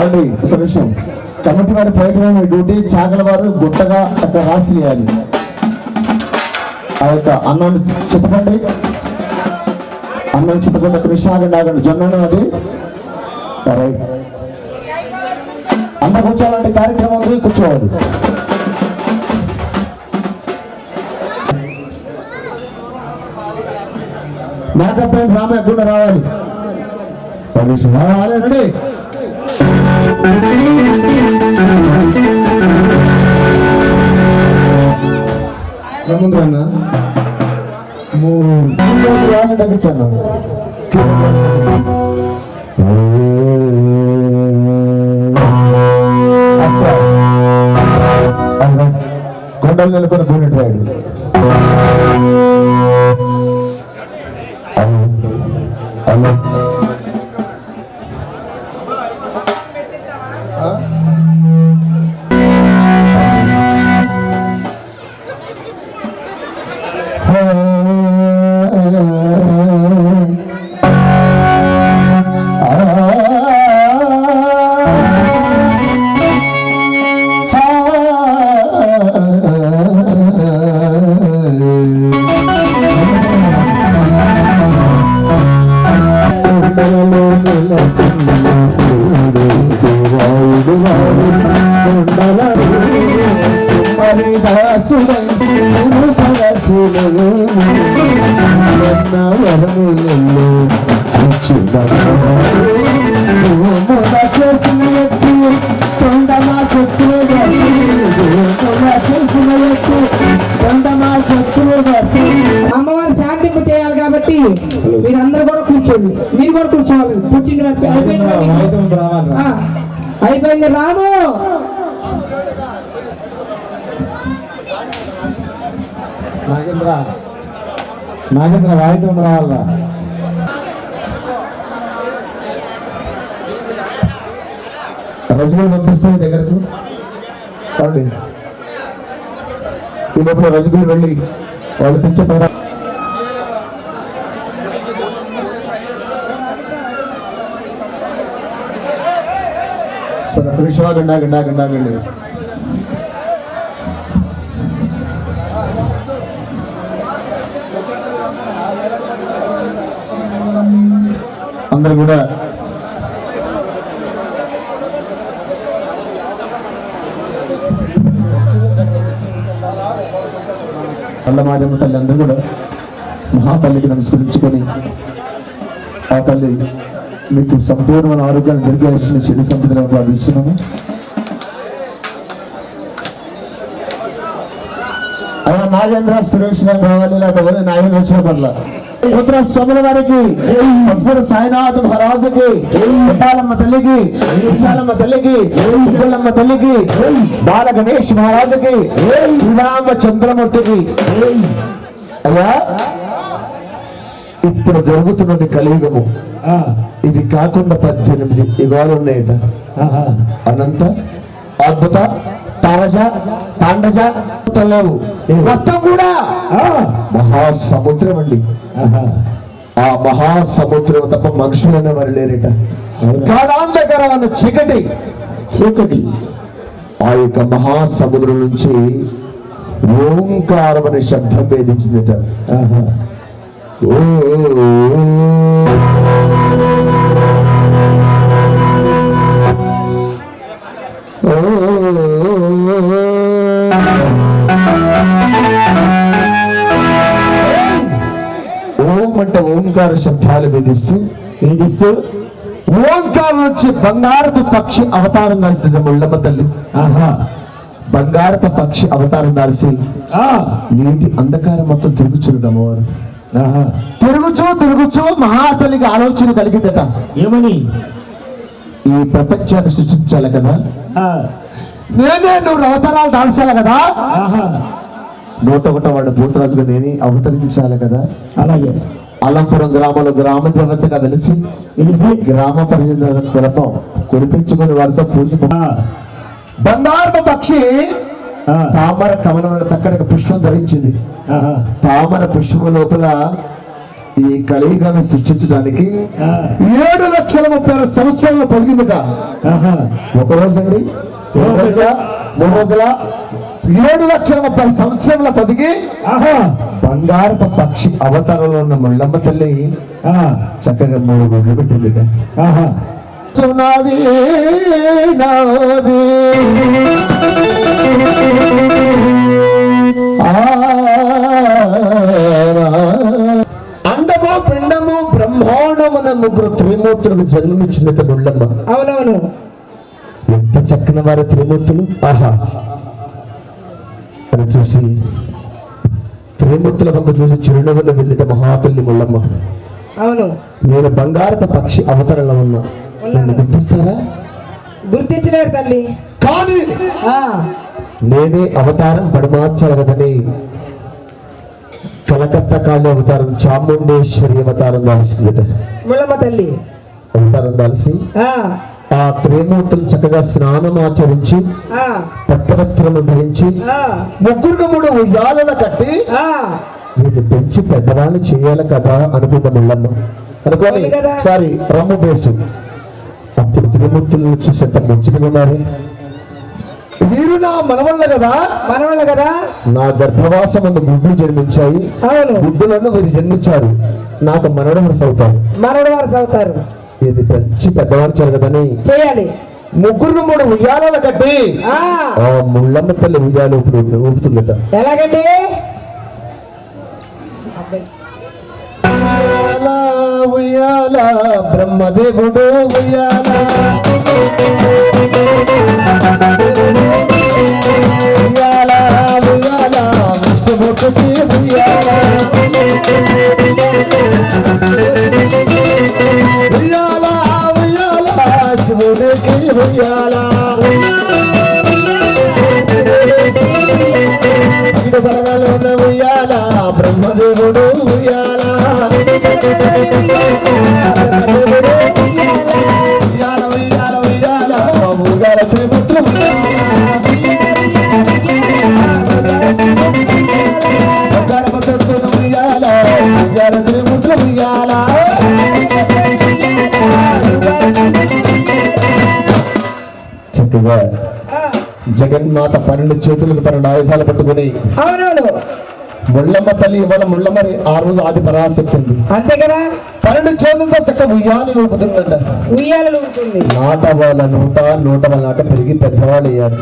అండి ఒక విషయం, కమిటీ వారి ప్రయత్నం డ్యూటీ చాకల వారు గుట్టగా చక్కగా రాసి చేయాలి. ఆ యొక్క అన్నాన్ని చెప్పకండి, అన్నం చెప్పకుండా ఒక విషయం ఆగండి జొన్నను అది రైట్. అన్న కూర్చోవాలంటే కార్యక్రమం ఉంది, కూర్చోవాలి. మేకప్ పైన రామయ్య కూడా రావాలి. రండి ముందు అన్న తగ్గించాను. కొండలు నెలకొని కూనెట్టు రాయుడు అమ్మవారి శాంతింపు చేయాలి కాబట్టి మీరందరూ కూడా కూర్చోండి. మీరు కూడా కూర్చోవాలి. పుట్టిన అయిపోయింది రాము. నాగేంద్ర వాయిద్యం రావాలా? రజగులు పంపిస్తాయి దగ్గరకు కాండి. ఈ లోపల రజగులు వెళ్ళి వాళ్ళు తెచ్చ సరే కృష్ణ గండి అందరు కూడా అల్లమారమ్మ తల్లి అందరూ కూడా మహాతల్లికి నమస్కరించుకొని ఆ తల్లి మీకు సంపూర్ణమైన ఆరోగ్యాన్ని దొరికే చెడు సంపదలను ప్రార్థిస్తున్నాము. అలా నాగేంద్ర సురేష్ గారు రావాలి, లేకపోతే నాగేంద్ర వచ్చిన పర్ల పుత్ర స్వాముల వారికి, సద్గురు సాయినాథ్ మహారాజుకి, పుట్టాలమ్మ తల్లికి, విశాలమ్మ తల్లికి, పుల్లమ్మ తల్లికి, బాల గణేష్ మహారాజుకి, శ్రీరామ చంద్రమూర్తికి. అయ్యా ఇప్పుడు జరుగుతున్నది కలియుగము. ఇవి కాకుండా 18 యుగాలు ఉన్నాయట. అనంత అద్భుత తారజ తాండజ లేవు, మొత్తం కూడా మహాసముద్రం అండి. ఆ మహాసముద్రం తప్ప మనుషులైన వారు లేరట. గాఢాంధకరమైన చీకటి ఆ యొక్క మహాసముద్రం నుంచి ఓంకారం అనే శబ్దం భేదించిందట. ఓ ఓం అంటే ఓంకార శబ్దాలు వేధిస్తూ ఓంకారం నుంచి బంగారపు పక్షి అవతారం దాల్సింది ముళ్ళమ్మ తల్లి. బంగారపు పక్షి అవతారం దాల్సి నీటి అంధకారం మొత్తం తిరుగుచుండు అమ్మవారు. తిరుగుచూ మహాతల్లికి ఆలోచన కలిగిందట. ఏమని? ఈ ప్రపంచాన్ని సృష్టించాలి కదా, నేనే నువ్వు అవతారాలు దాల్చాలి కదా, 101వ వాడు భూతరాజుగా నేనే అవతరించాలి కదా. అలాగే అలంపురం గ్రామంలో గ్రామ దేవతగా వెలిసి గ్రామ పరిషత్ కురిపించుకుని వారితో పూజ. బంగారపు పక్షి తామర కమలమైన చక్కటి పుష్పం ధరించింది. తామర పుష్పం లోపల ఈ కలియుగాన్ని సృష్టించడానికి 7,30,000 సంవత్సరాలు పొదిగిందట. ఒక రోజు అండి, 2 రోజుల 3 రోజుల 7,30,000 సంవత్సరాల పొదిగి బంగారపు పక్షి అవతారంలో ఉన్న ముళ్ళమ్మ తల్లి చక్కగా 3 గుడ్లు పెట్టిందిట. అండము పిండము బ్రహ్మాండమున 3 త్రిమూర్తులకు జన్మనిచ్చినట్టు ముళ్ళమ్మ. అవునవును, ఎంత చక్కని వారి త్రిమూర్తులు. ఆహా అని చూసి త్రిమూర్తుల పక్క చూసి చిరునవ్వులు వెళ్ళిట మహాతల్లి ముళ్ళమ్మ. అవును, నేను బంగారపు పక్షి అవతరణలో ఉన్నా, నన్ను గుర్తిస్తారా? గుర్తించలేరు తల్లి. కానీ నేనే అవతారం పడమార్చాలి కదని కలకత్తా కాళీ అవతారం, చాముండేశ్వరి అవతారం దాల్సిందట. ముళ్ళమ్మ తల్లి అవతారం దాల్సి ఆ త్రిమూర్తులు చక్కగా స్నానం ఆచరించి పట్టు వస్త్రము ధరించి 3 ఉయ్యాలల కట్టి వీళ్ళు పెంచి పెద్దవాళ్ళు చేయాలి కదా అనుకున్న ముళ్ళమ్మ. అనుకోని ఒకసారి రమ్ము బేసు అప్పుడు త్రిమూర్తులను చూసి ఎంత ముచ్చుకుని ఉన్నారు. వీరు నా మనవళ్ళ కదా, నా గర్భవాసం అన్న గుడ్లు జన్మించాయి, గుడ్డులను వీరు జన్మించారు, నాకు మనవడు వరుస అవుతారు. ఇది పెంచి పెద్దవాళ్ళు చేయాలి కదని చేయాలి. 3 ఉయ్యాలలు కట్టి ఆ ముళ్ళమ్మ తల్లి ఉయ్యాలు ఊపుతుందట. ఎలాగండి? ఉయ్యాల బ్రహ్మదేవుడు ఉయ్యాల, ఉయ్యాల ఉయ్యాల విష్ణుమూర్తికి ఉయ్యాల, ఉయ్యాల ఉయ్యాల శివుడికి ఉయ్యాల, ఇటు బలగాలు ఉన్న ఉయ్యాల బ్రహ్మదేవుడు ఉయ్యాల, ఉయ్యాల ఉయ్యాల ఉయ్యాల ఉయ్యాల త్రిమూర్తులు ఉయ్యాల ఉయ్యాల త్రిమూర్తులు ఉయ్యాల. చక్కగా జగన్మాత 12 చేతులకు 12 ఆయుధాలు పట్టుకుని ముళ్ళమ్మ తల్లి ఇవాళ ముళ్ళమ్మని ఆ రోజు ఆది పరాశక్తి ఉంది అంతే కదా. 12 చేతులతో చక్క ఉయ్యాలు ఊపుతుందంట. ఉయ్యాలు ఊపుతుంది. నాట వాళ్ళ నాట పెరిగి పెద్దవాళ్ళు అయ్యారు.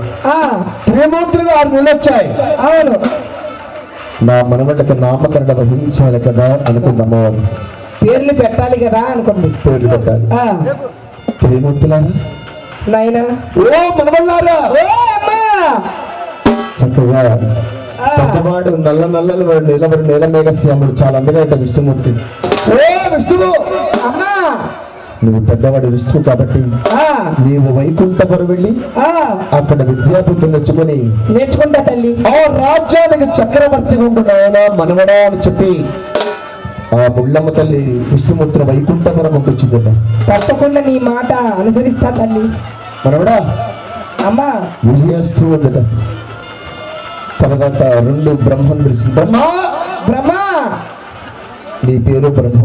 త్రిమూర్తులుగా 6 నెలలు వచ్చాయి. అవును, నా మనవళ్ళకి నామకరణ వహించాలి కదా అనుకుంది అమ్మవారు. పేర్లు పెట్టాలి కదా అనుకుంది. పేర్లు పెట్టాలి. త్రిమూర్తులారా, నాయనా, ఓ మనవళ్ళారా, చక్కగా పెద్దవాడు నల్లలు వాడు నేల మేఘశ్యాముడు చాలా అందగా విష్ణుమూర్తి. ఓ విష్ణువు, నువ్వు పెద్దవాడు విష్ణువు కాబట్టి నీవు వైకుంఠపురం వెళ్ళి అక్కడ విద్యాబుద్ధి నేర్చుకుంటా తల్లి. ఆ రాజ్యానికి చక్రవర్తిగా ఉంటున్నాయన మనవడా అని చెప్పి ఆ ముళ్ళమ్మ తల్లి విష్ణుమూర్తిని వైకుంఠపురం పంపించిందట. తప్పకుండా నీ మాట అనుసరిస్తా తల్లి. మనవడా అమ్మా విజయస్తూ ఉందట. తర్వాత 2 బ్రహ్మను పిలిచింది. బ్రహ్మ నీ పేరు బ్రహ్మ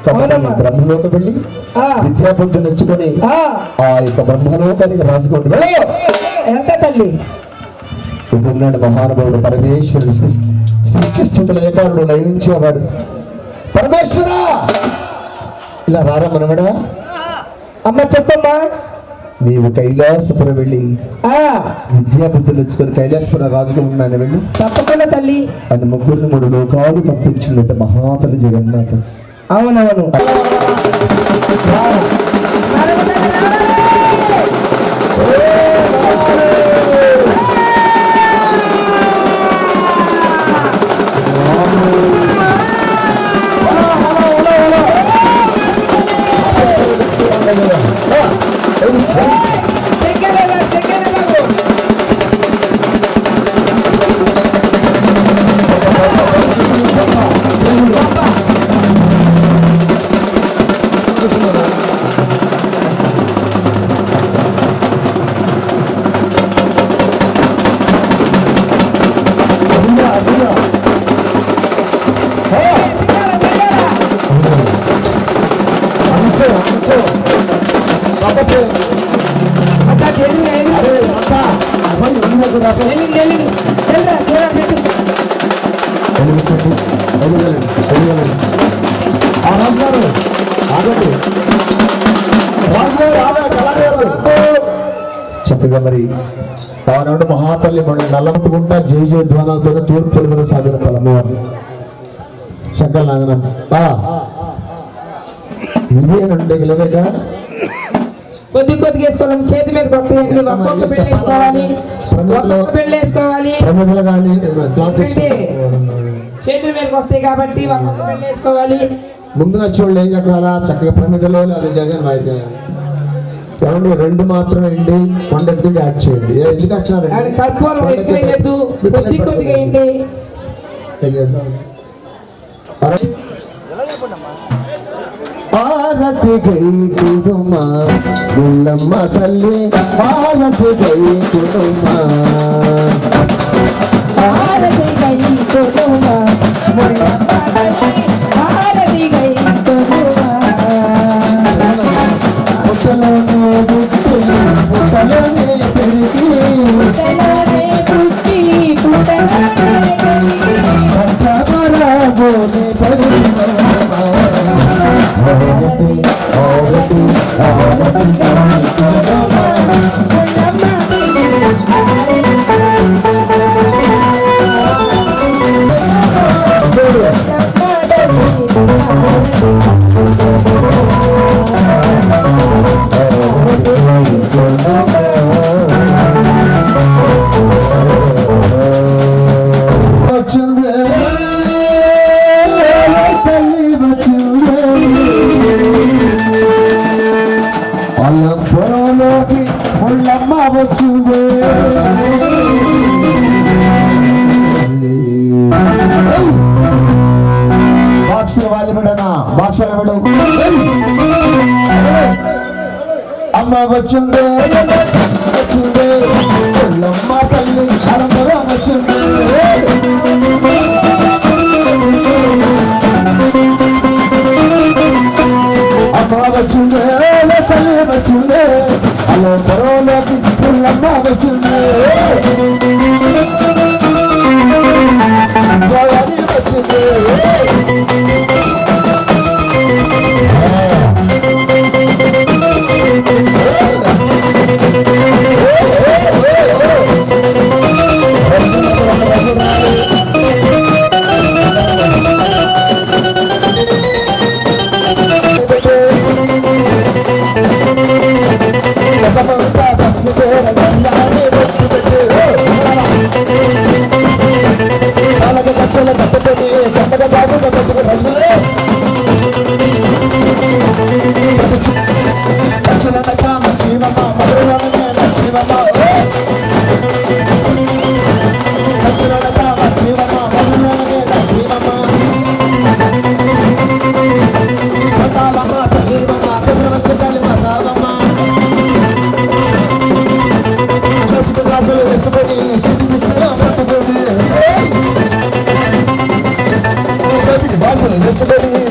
కాబట్టి అవునమ్మా. బ్రహ్మలోకి వెళ్ళి ఆ, విద్యాబుద్ధి నచ్చుకొని ఆ, ఆ యొక్క బ్రహ్మలోకానికి రాజుకోండి ఎంత తల్లి ఇప్పుడు మహానుభావుడు పరమేశ్వరుడు సృష్టి స్థితుల ఏకారుడు లయించేవాడు పరమేశ్వర ఇలా రారా మనవడా అమ్మ చెప్పమ్మా నీవు కైలాసపురం వెళ్ళి ఆ, విద్యాబుద్ధులు వచ్చుకొని కైలాసపురం రాజుగా ఉన్నాను వెళ్ళి తప్పకుండా తల్లి అది ముగ్గురిని 3 లోకాలు పంపించిందంటే మహాతల్లి జగన్మాత అవునవును చక్కగా మరి ఆనాడు మహాతల్లి మన నల్లముట్టుకుంటా జయ జయ ధ్వానాలతో తూర్పు పొలిమల సాగిన పదమ్మవారు శంకర నాగనం ఇవేనంటే గెలవేగా కొద్ది కొద్దిగా వేసుకోవాలి చేతి మీద కొత్తయండి ఒక్కొక్క పెళ్ళి వేసుకోవాలి ఒక్కొక్క పెళ్ళి వేసుకోవాలి ప్రమిదలు కానీ చేతుల మీదకి వస్తాయి కాబట్టి ఒక్కొక్క పెళ్ళి వేసుకోవాలి ముందు నచ్చోళ్ళు ఏం చెప్పాలా చక్కగా ప్రమిదలో అది జగన్ అయితే ఏమండి 2 మాత్రమే అండి కొండెత్తుడి యాడ్ చేయండి ఎందుకు వస్తున్నారు ఆయన కర్పూరం ఎక్కువ వేయద్దు కొద్ది కొద్దిగా వేయండి భారతి గై కుడుమా గుళ్ళమ్మ తల్లి భారతి గై కుడుమా భారతి గై కొడుమా ముల్లమ్మ తల్లి భారతి గై కొడుమా పుట్టలోనే పుట్టి పుట్టలోనే పెరిగి పుట్టలోనే పుట్టి పుట్టలోనే పట్టరాజోనే పరిమళమా భారతి భారతి భారతి గై కుడుమా వచ్చిందే తల్లి వచ్చిందే అల్లంపురంలోకి ముళ్ళమ్మ వచ్చిందే బాక్సులు వాలి బిడనా బాక్సులు బిడు అమ్మ వచ్చిందే వచ్చిందే ముళ్ళమ్మ తల్లి అలంపురం వచ్చిందే అమ్మ వచ్చిందే తల్లి వచ్చిందే అలంపురంలోకి ముళ్ళమ్మ వచ్చిందే గౌరీ వచ్చిందే This is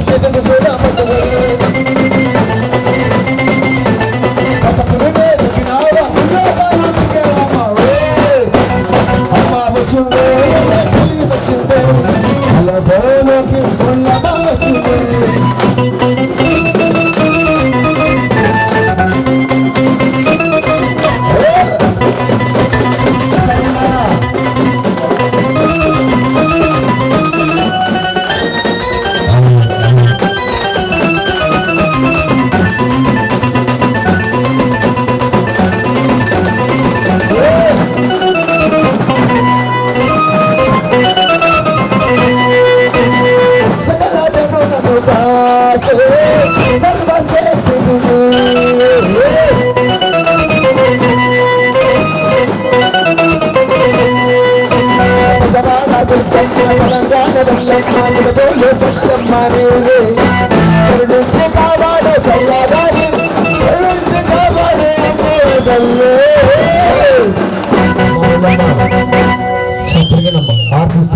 ఆర్టిస్ట్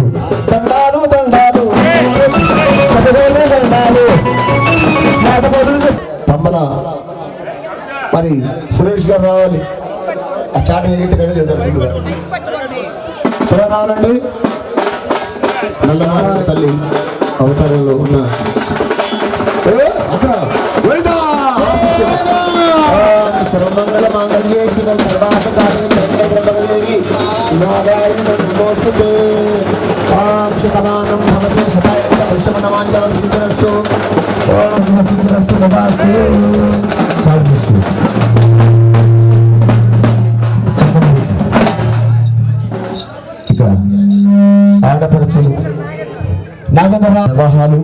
దండాలు దండాలు దండాలు తమ్మల మరి సురేష్ గారు రావాలి. ఆ చాట అయితే త్వరగా రావాలండి. నల్లమాల తల్లి అవతారంలో ఉన్న సర్వమంగళ మాంగళ్యే శివ సర్వార్థ సాధన శరణ్యేవి నారాయణ నమోస్తుతే. ఓం శతమానం భవతి శతాయ పురుషమనమాంజలం సిద్ధిరస్తు. ఓం సిద్ధిరస్తు నమస్తే. సాధుస్తు. ఇక ఆడపడుచులు నాగేంద్ర వివాహాలు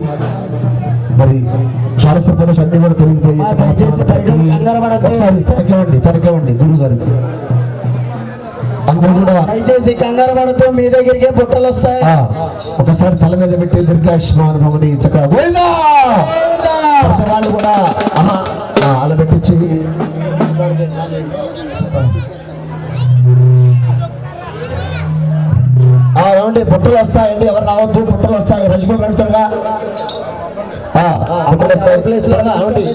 మరి చాలా సంతోషం అన్ని కూడా తొలగిపోయి ఒకసారి తనకేవండి గురువు గారు అందరూ కూడా దయచేసి కంగారు పడుతూ మీ దగ్గరికి బుట్టలు వస్తాయి. ఒకసారి తల మీద పెట్టి దీర్ఘాయుష్మాన్ భవని చక్కగా వాళ్ళు కూడా అలా పెట్టించి ఏమండి బుట్టలు వస్తాయండి. ఎవరు రావద్దు, బుట్టలు వస్తాయి. రజకులు పెడతారుగా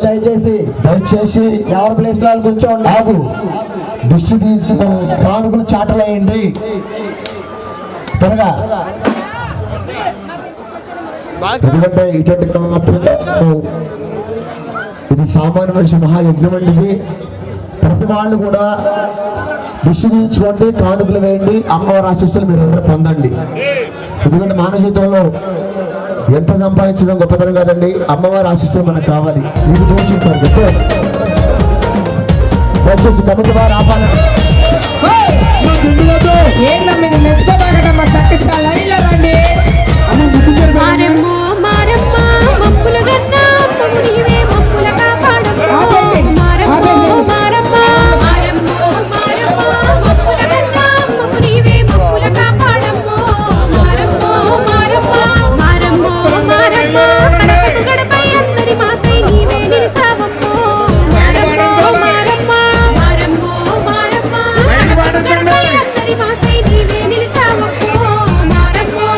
దయచేసి దయచేసి ఎవరి ప్లేస్ లో కూర్చోండి. ఆగు దిష్టి తీర్చుకో కానుకలు చాటలేయండి త్వరగా. ఎందుకంటే ఇటువంటి ఇది సామాన్య మనిషి మహాయజ్ఞం అండి. ఇది ప్రతి వాళ్ళు కూడా దిష్టి తీర్చుకోండి, కానుకలు వేయండి, అమ్మవారి ఆశీస్సులు మీరు అందరూ పొందండి. ఎందుకంటే మానవ జీవితంలో ఎంత సంపాదించడం గొప్పతనం కాదండి, అమ్మవారి ఆశీస్సులు మనకు కావాలి. మీకు తోచుంటారు దయచేసి కమిటీ వారు ఆపాలి. ఏందమ్మా ఇది మెచ్చుకోబాగడమ్మా చక్క లైన్లో రండి. మారమ్మో మారమ్మ మప్పుల గన్న నీవే మప్పుల కాపాడమ్మో. మారమ్మో మారమ్మ మారమ్మో మారమ్మ మప్పుల గన్న నీవే మప్పుల కాపాడమ్మో. మారమ్మో మారమ్మ మారమ్మో మారమ్మ గడపకు గడపై అందరి మాకై నీవే నిలిసావమ్మో. మారమ్మో మారమ్మ మారమ్మో మారమ్మ గడపకు గడపై అందరి మాకై నీవే నిలిసావమ్మో. మారమ్మో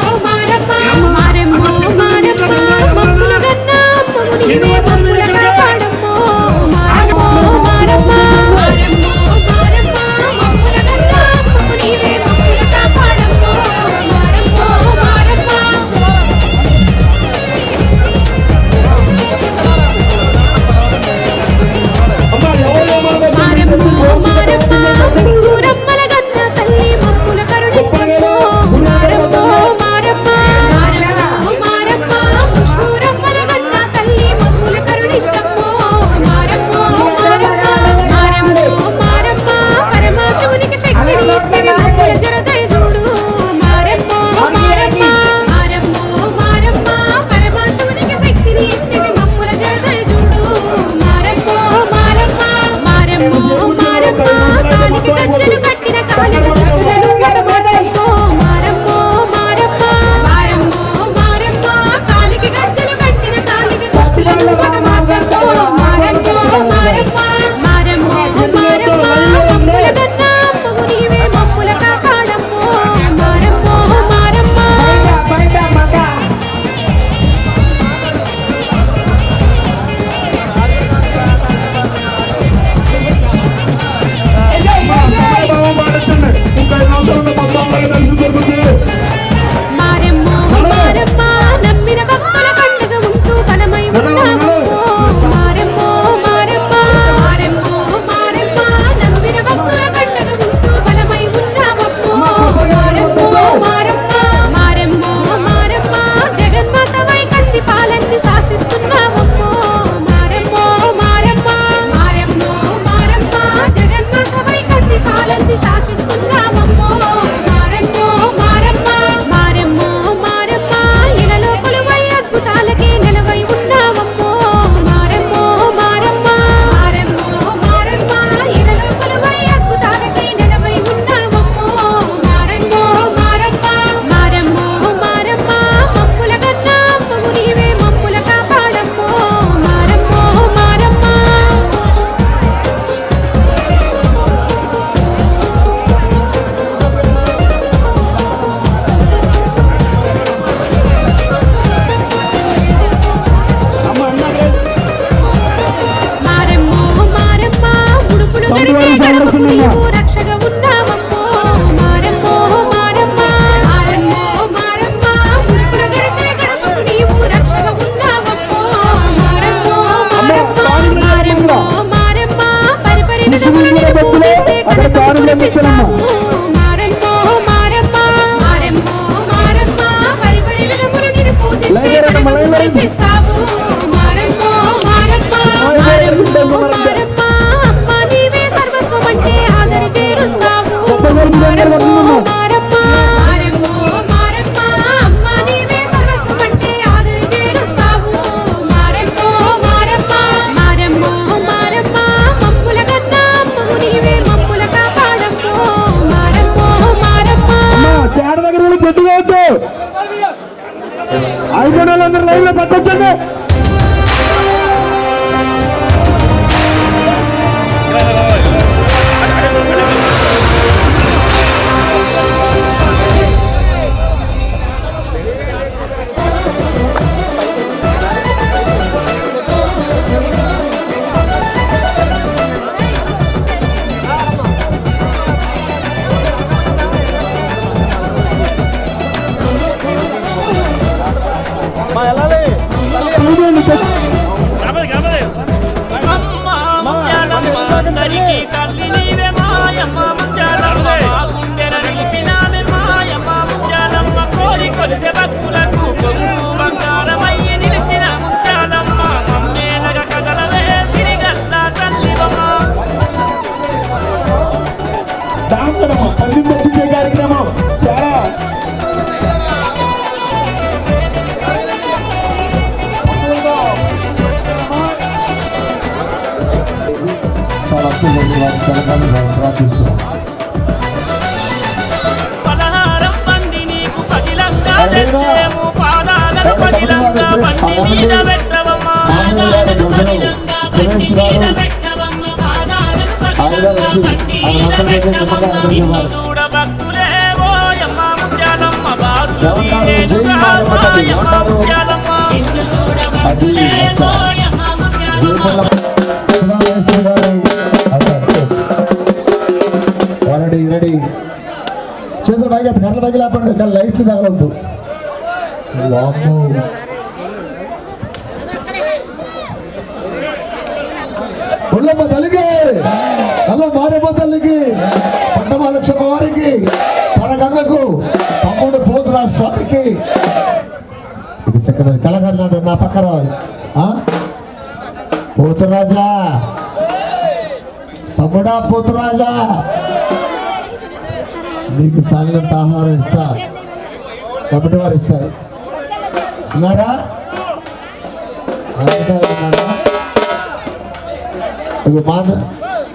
కురిపిస్తావు మారమ్మో మారమ్మ మారమ్మో మారమ్మ పరి పరి విధములు నిన్ను పూజిస్తే మనకు కురిపిస్తావు మారమ్మో మారమ్మ మారమ్మో మారమ్మ అమ్మ నీవే సర్వస్వం అంటే ఆదరి చేరుస్తావు మారమ్మో మారమ్మ మారమ్మో మారమ్మ అమ్మ నీవే సర్వస్వం అంటే ఆదరి చేరుస్తావు మారమ్మో మారమ్మ మారమ్మో మారమ్మ మమ్ముల కన్నా అమ్మవు నీవే మమ్ముల కాపాడమ్మో మారమ్మో మారమ్మ చేడ దగ్గర కూడా గట్టిగా అయిపోయిన వాళ్ళందరూ లైవ్ లో పట్టొచ్చండి. అందరికీ తల్లి నీవే మాయమ్మ ముత్యాలమ్మ మా గుండెల నిలిపినామె మాయమ్మ ముత్యాలమ్మ కోరి కొలిసే భక్తులకు కొంగు బంగారమయ్యి నిలిచిన ముత్యాలమ్మ మమ్మేలగ కదలవే సిరిగల్ల తల్లివమ్మ దాంతరమ్మ పల్లి పంపించే కార్యక్రమం చాలా చాలా అద్భుతంగా వారు జరగాలని ప్రార్థిస్తున్నాం. పలహారం బండి నీకు పదిలంగా తెచ్చేము పాదాలకు పదిలంగా బండి మీద పెట్టవమ్మ సురేష్ గారు ఆయన వచ్చి ఆయన మాత్రమే నిమ్మకాయ చూడ భక్తులే ఓయమ్మ ముత్యాలమ్మ బారు ఏమంటారు? జై మారమ్మ తల్లి ఏమంటారు? ముత్యాలమ్మ అది రెడీ రెడీ చేతులు పైకి కర్రలు పైకి లేపండి కానీ లైట్లు తగలవద్దు. వామ్మో. పుల్లమ్మ తల్లికి నల్ల మారమ్మ తల్లికి పట్టమాలక్ష వారికి పరగంగకు తమ్ముడు పోతురా స్వామికి చక్కని కళాకారులు నా పక్క రావాలి. పోతురాజా తమ్ముడా పోతురాజా మీకు సాగినంత ఆహారం ఇస్తా కమిటీ వారు ఇస్తారు. ఉన్నాడా?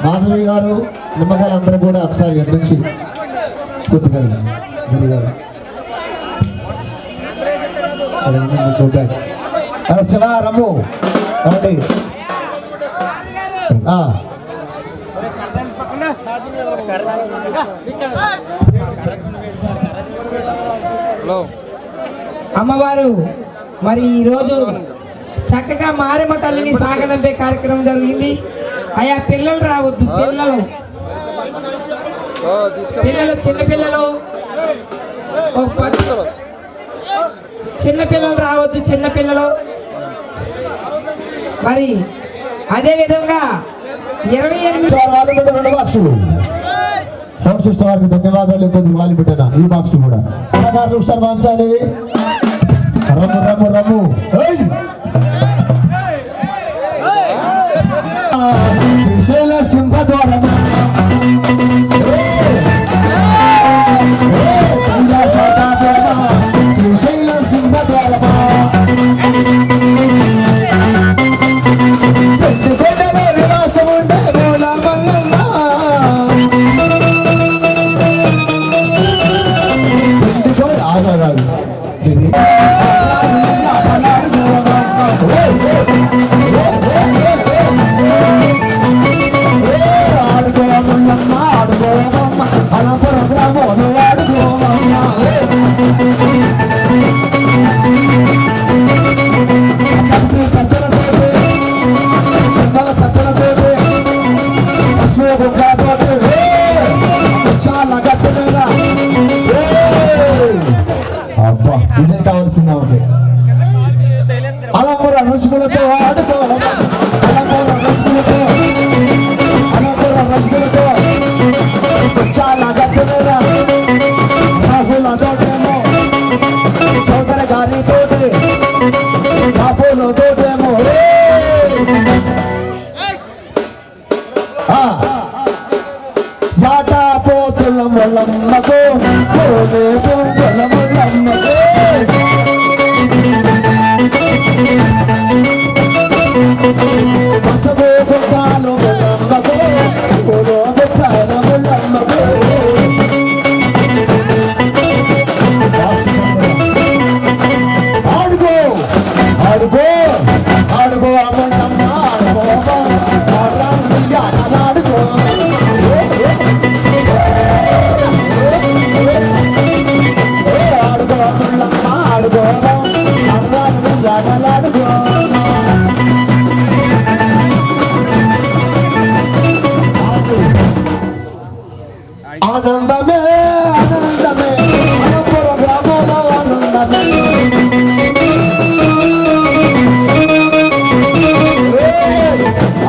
మాధవి గారు నిమ్మకాయలు అందరూ కూడా ఒకసారి ఎటు నుంచి గుర్తుకెళ్ళి గారు శివ రమ్ము కాబట్టి అమ్మవారు మరి ఈరోజు చక్కగా మారమ్మ తల్లిని సాగనంపే కార్యక్రమం జరిగింది. అయా పిల్లలు రావద్దు, పిల్లలు చిన్నపిల్లలు చిన్నపిల్లలు రావద్దు, చిన్నపిల్లలు. మరి అదే విధంగా 28 సౌండ్ సిస్టమ్ వారికి ధన్యవాదాలు. కొద్ది వాలి పెట్టిన ఈ బాక్స్ కూడా కళాకారులు ఒకసారి వంచాలి. రమ్ము రమ్ము రమ్ము శ్రీశైల సింహద్వారమ శ్రీశైల సింహద్వారమ విలాసం ఉండే ఆగారు ఆడుకోవమ్మ ఆడుకోవమ్మ అనంతరం గ్రామం ఆడుకోవమ్మ పెద్దలతో చిన్నల పెద్దలతో అశ్వగుండాతో చాలా గట్టి మీద అబ్బా ఇదే కావాల్సిందా ఉంటే అలంపుర రుచుకులతో ఆడుకోవాలి. అలంపుర రుచుకులతో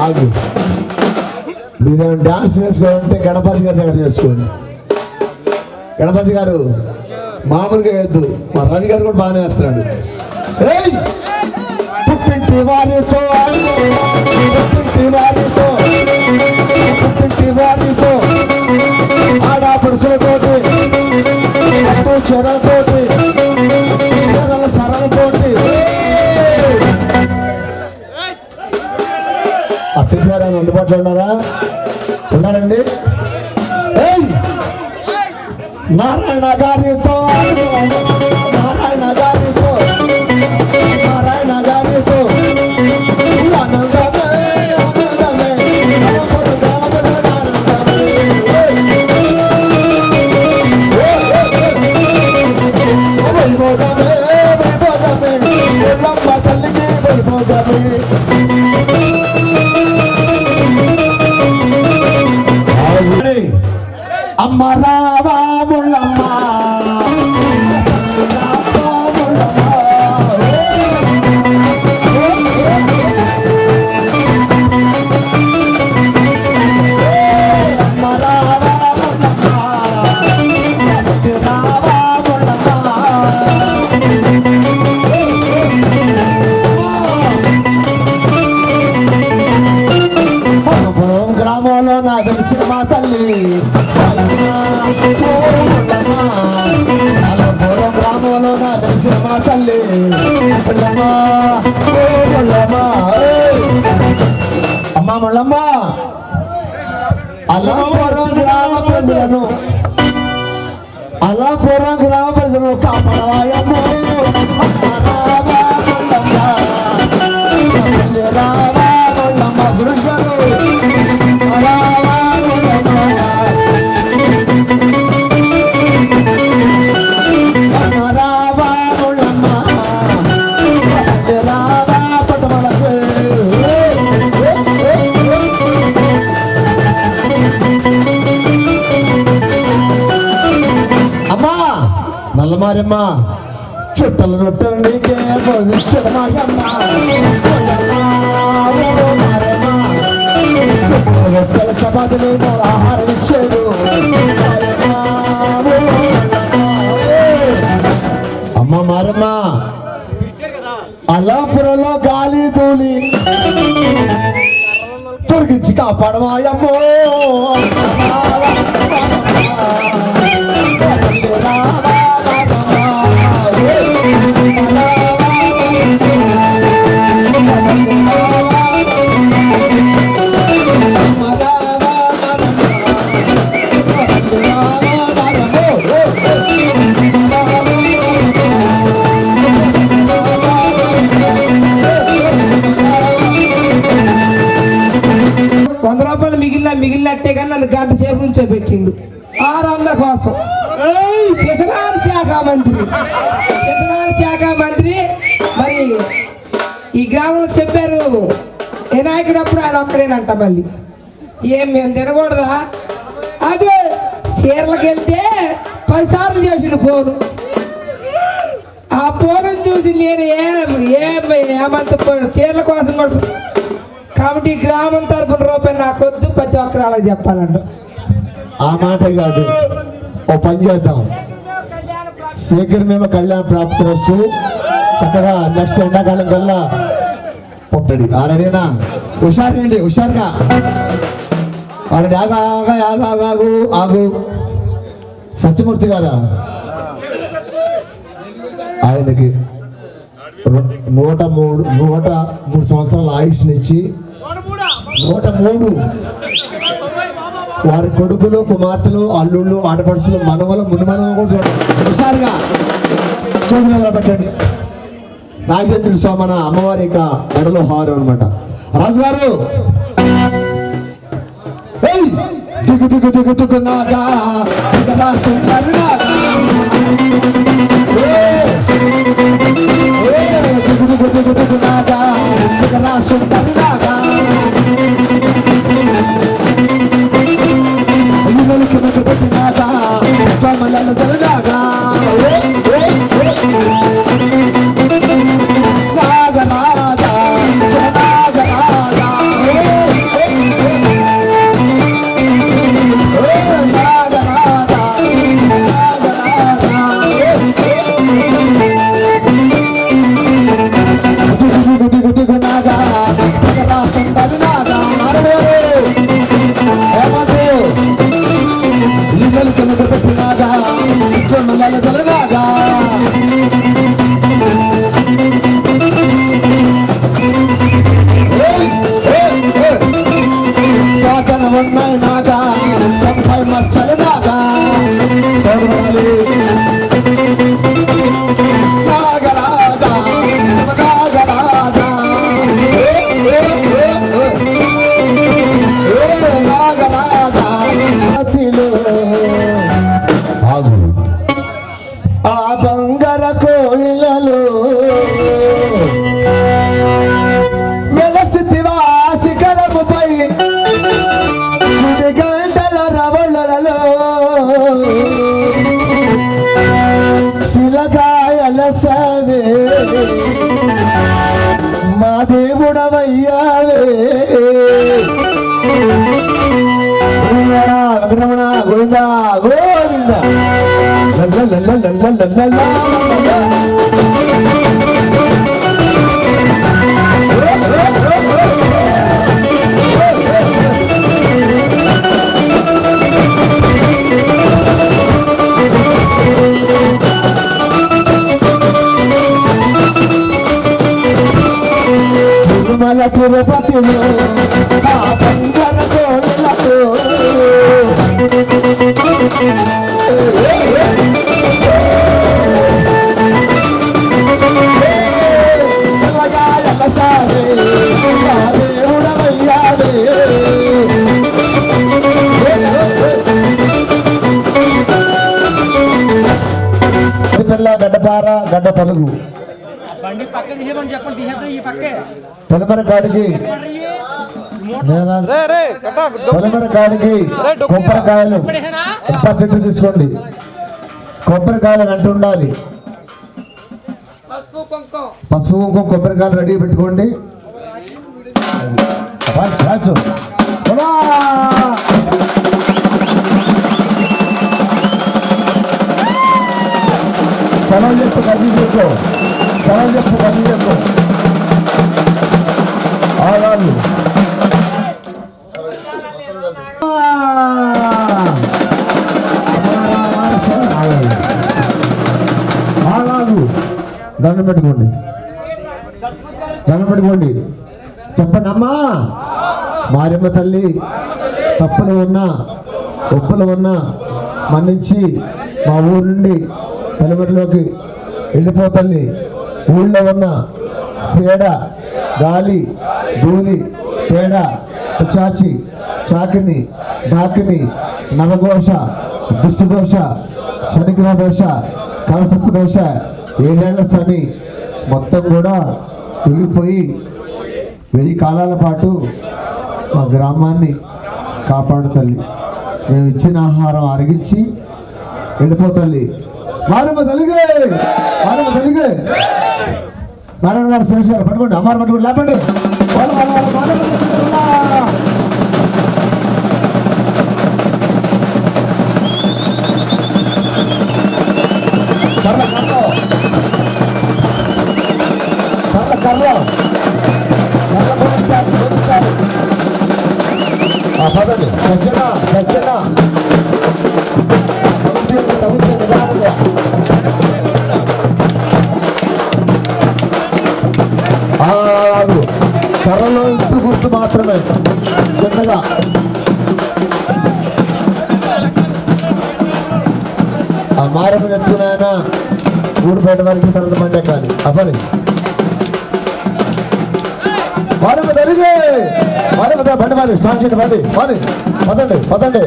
ఆగు. మీరు డాన్స్ వేసుకోవాలంటే గణపతి గారి దగ్గర చేసుకోండి. గణపతి గారు మామూలుగా వేయద్దు, మా రవి గారు కూడా బాగానే వేస్తున్నాడు. ఏయ్! పుట్టింటి వారితో పుట్టింటి వారితో పుట్టింటి వారితో ఆడపడుసులతోటి పట్టు చెరలతోటి చెరల సరలతోటి అత్తిపోయారని అందుబాటులో ఉన్నారా? ఉన్నారండి. నారాయణ గారితో నారాయణ గారితో నారాయణ గారితో ఆనందమే ఆనందమే అలంపురం గ్రామ ప్రజల ఆనందమే. వైభోగమే వైభోగమే ఎల్లమ్మ తల్లికి వైభోగమే. అమ్మ రావా ముళ్ళమ్మ గ్రామంలో నా తెలిసిన మా తల్లి గ్రామంలో నా తెలిసిన మా తల్లి అమ్మా మళ్ళమ్మ అల్లాపురం గ్రామ ప్రజలను అల్లాపురం గ్రామ ప్రజలను కాపాడవాయమ్మ రావా మళ్ళమ్మ సురేష్ గారు నల్లమారమ్మ చుట్టలు రొట్టెలు నీకే భవిష్యమాయమ్మ చుట్టలు రొట్టెల సమాధి నేను ఆహారం ఇచ్చేది అమ్మ మారమ్మ. అల్లాపురంలో గాలి ధూళి తొలగించి కాపాడమాయమ్మో. ₹100 మిగిలినట్టే కానీ నన్ను గంట సేపు నుంచో పెట్టిండు 600 కోసం. విసరాల శాఖ మంత్రి మరి ఈ గ్రామంలో చెప్పారు వినాయకుడు అప్పుడు ఆయన ఒక్కడేనంట. మళ్ళీ ఏం మేము తినకూడదా? అదే చీరలకు వెళ్తే 10 సార్లు చేసిండు ఫోను. ఆ ఫోన్ చూసి నేను ఏమంత చీరల కోసం కూడా కాబట్టి గ్రామం తరపున రూపాయి నాకొద్దు, ప్రతి ఒక్కరు అలా చెప్పాలంట. ఆ మాట కాదు, ఓ పని చేద్దాం. శీఘ్రమేమో కళ్యాణ ప్రాప్తి వస్తూ చక్కగా నెక్స్ట్ ఎండాకాలం కల్లా పొట్టడి ఆరడేనా హుషారండి, హుషారుగా ఆల్రెడీ ఆగు ఆగు. సత్యమూర్తి గారా ఆయనకి 103 సంవత్సరాల ఆయుష్నిచ్చి 103 వారి కొడుకులు కుమార్తెలు అల్లుళ్ళు ఆడపడుచులు మనవలు మునిమనవలు కూడా చూడండి. హుషారుగా చోదనగా పెట్టండి. నాగేంద్రుడు సోమన అమ్మవారి యొక్క మెడలో హారు అనమాట. రాజుగారు దిగు దిగు దిగు దిగునాగా చిన్నైనాక 90 మచ్చలు దాకా సర్వాలి నాగరాజా శివనాగరాజా నాగరాజా ఆగు ఆ బంగార కోయిలలో వెలసితివా శిఖరముపై గంటల రవళలలో శిలకాయల సవే మా దేవుడవయ్యావే వెంకటరమణ గోవింద గోవింద తిరుమల తిరుపతిలో ఆ బంగార కోయిలతో శివగాయల సారే మా దేవుడవయ్యావే పిల్ల గడ్డపార గడ్డ పలుగు పొలమర కాడికి పొలమర కాడికి కొబ్బరికాయలు పక్కకు తీసుకోండి కొబ్బరికాయలు అంటూ ఉండాలి పసుపు కుంకుమ కొబ్బరికాయలు రెడీ పెట్టుకోండి సెలవు చెప్పు కది చెప్పు సెలవు చెప్పు కది చెప్పు ఆగాలు ఆగాలు దండం పెట్టుకోండి దండం పెట్టుకోండి చెప్పండి అమ్మా మారెమ్మ తల్లి తప్పులు ఉన్నా ఒప్పులు ఉన్నా మన్నించి మా ఊరు నుండి పొలమరిలోకి వెళ్ళిపోతల్లి ఊళ్ళో ఉన్న సేడ గాలి ధూళి పేడ చాచి చాకిని డాకిని నవఘోష దుష్టదోష శనిగ్రహ దోష కలసత్వ దోష 7 ఏళ్ల శని మొత్తం కూడా వెళ్ళిపోయి 1000 కాలాల పాటు మా గ్రామాన్ని కాపాడు తల్లి మేము ఇచ్చిన ఆహారం అరిగించి వెళ్ళిపోతల్లి మారమ్మ తల్లిగే మారమ్మ తల్లిగే నారాయణ గారు శ్రేష్ గారు పట్టుకోండి అమ్మారు పట్టుకోండి లేపండి పదండి సజ్జన సజ్జన సరళ గుర్తు మాత్రమే చిన్నగా ఆ మారపు ఎత్తునైనా ఊడిపేట వరకు తర్వాత మండే కానీ అవ్వని మారపు జరిగే మారపు బండి మరి స్టార్ట్ చేయండి బండి మరి పదండి పదండి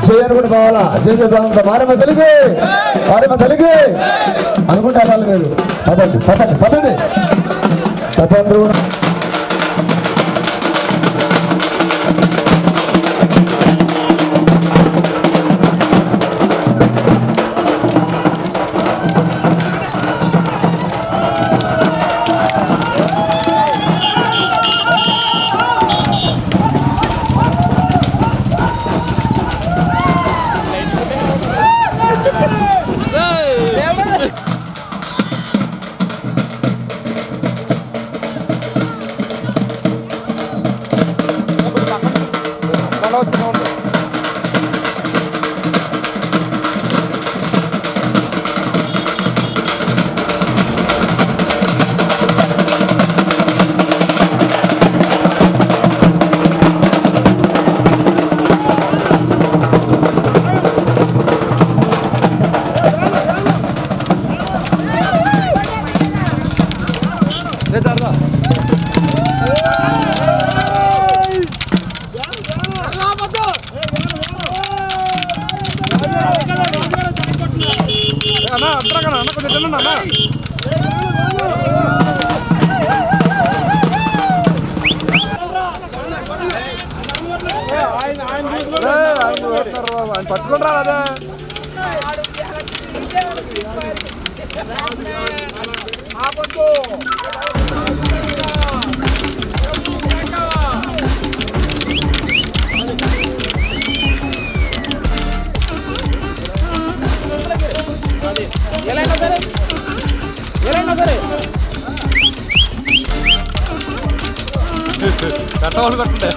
చేయని కూడా కావాలా చేసే మారమ్మ తెలుగు మారమ్మ తెలుగు అనుకుంటారు వాళ్ళు మీరు పదండి పదండి పదండి పదండి కూడా పట్టుకుంటారా అదే కట్టవాళ్ళు కట్టుండే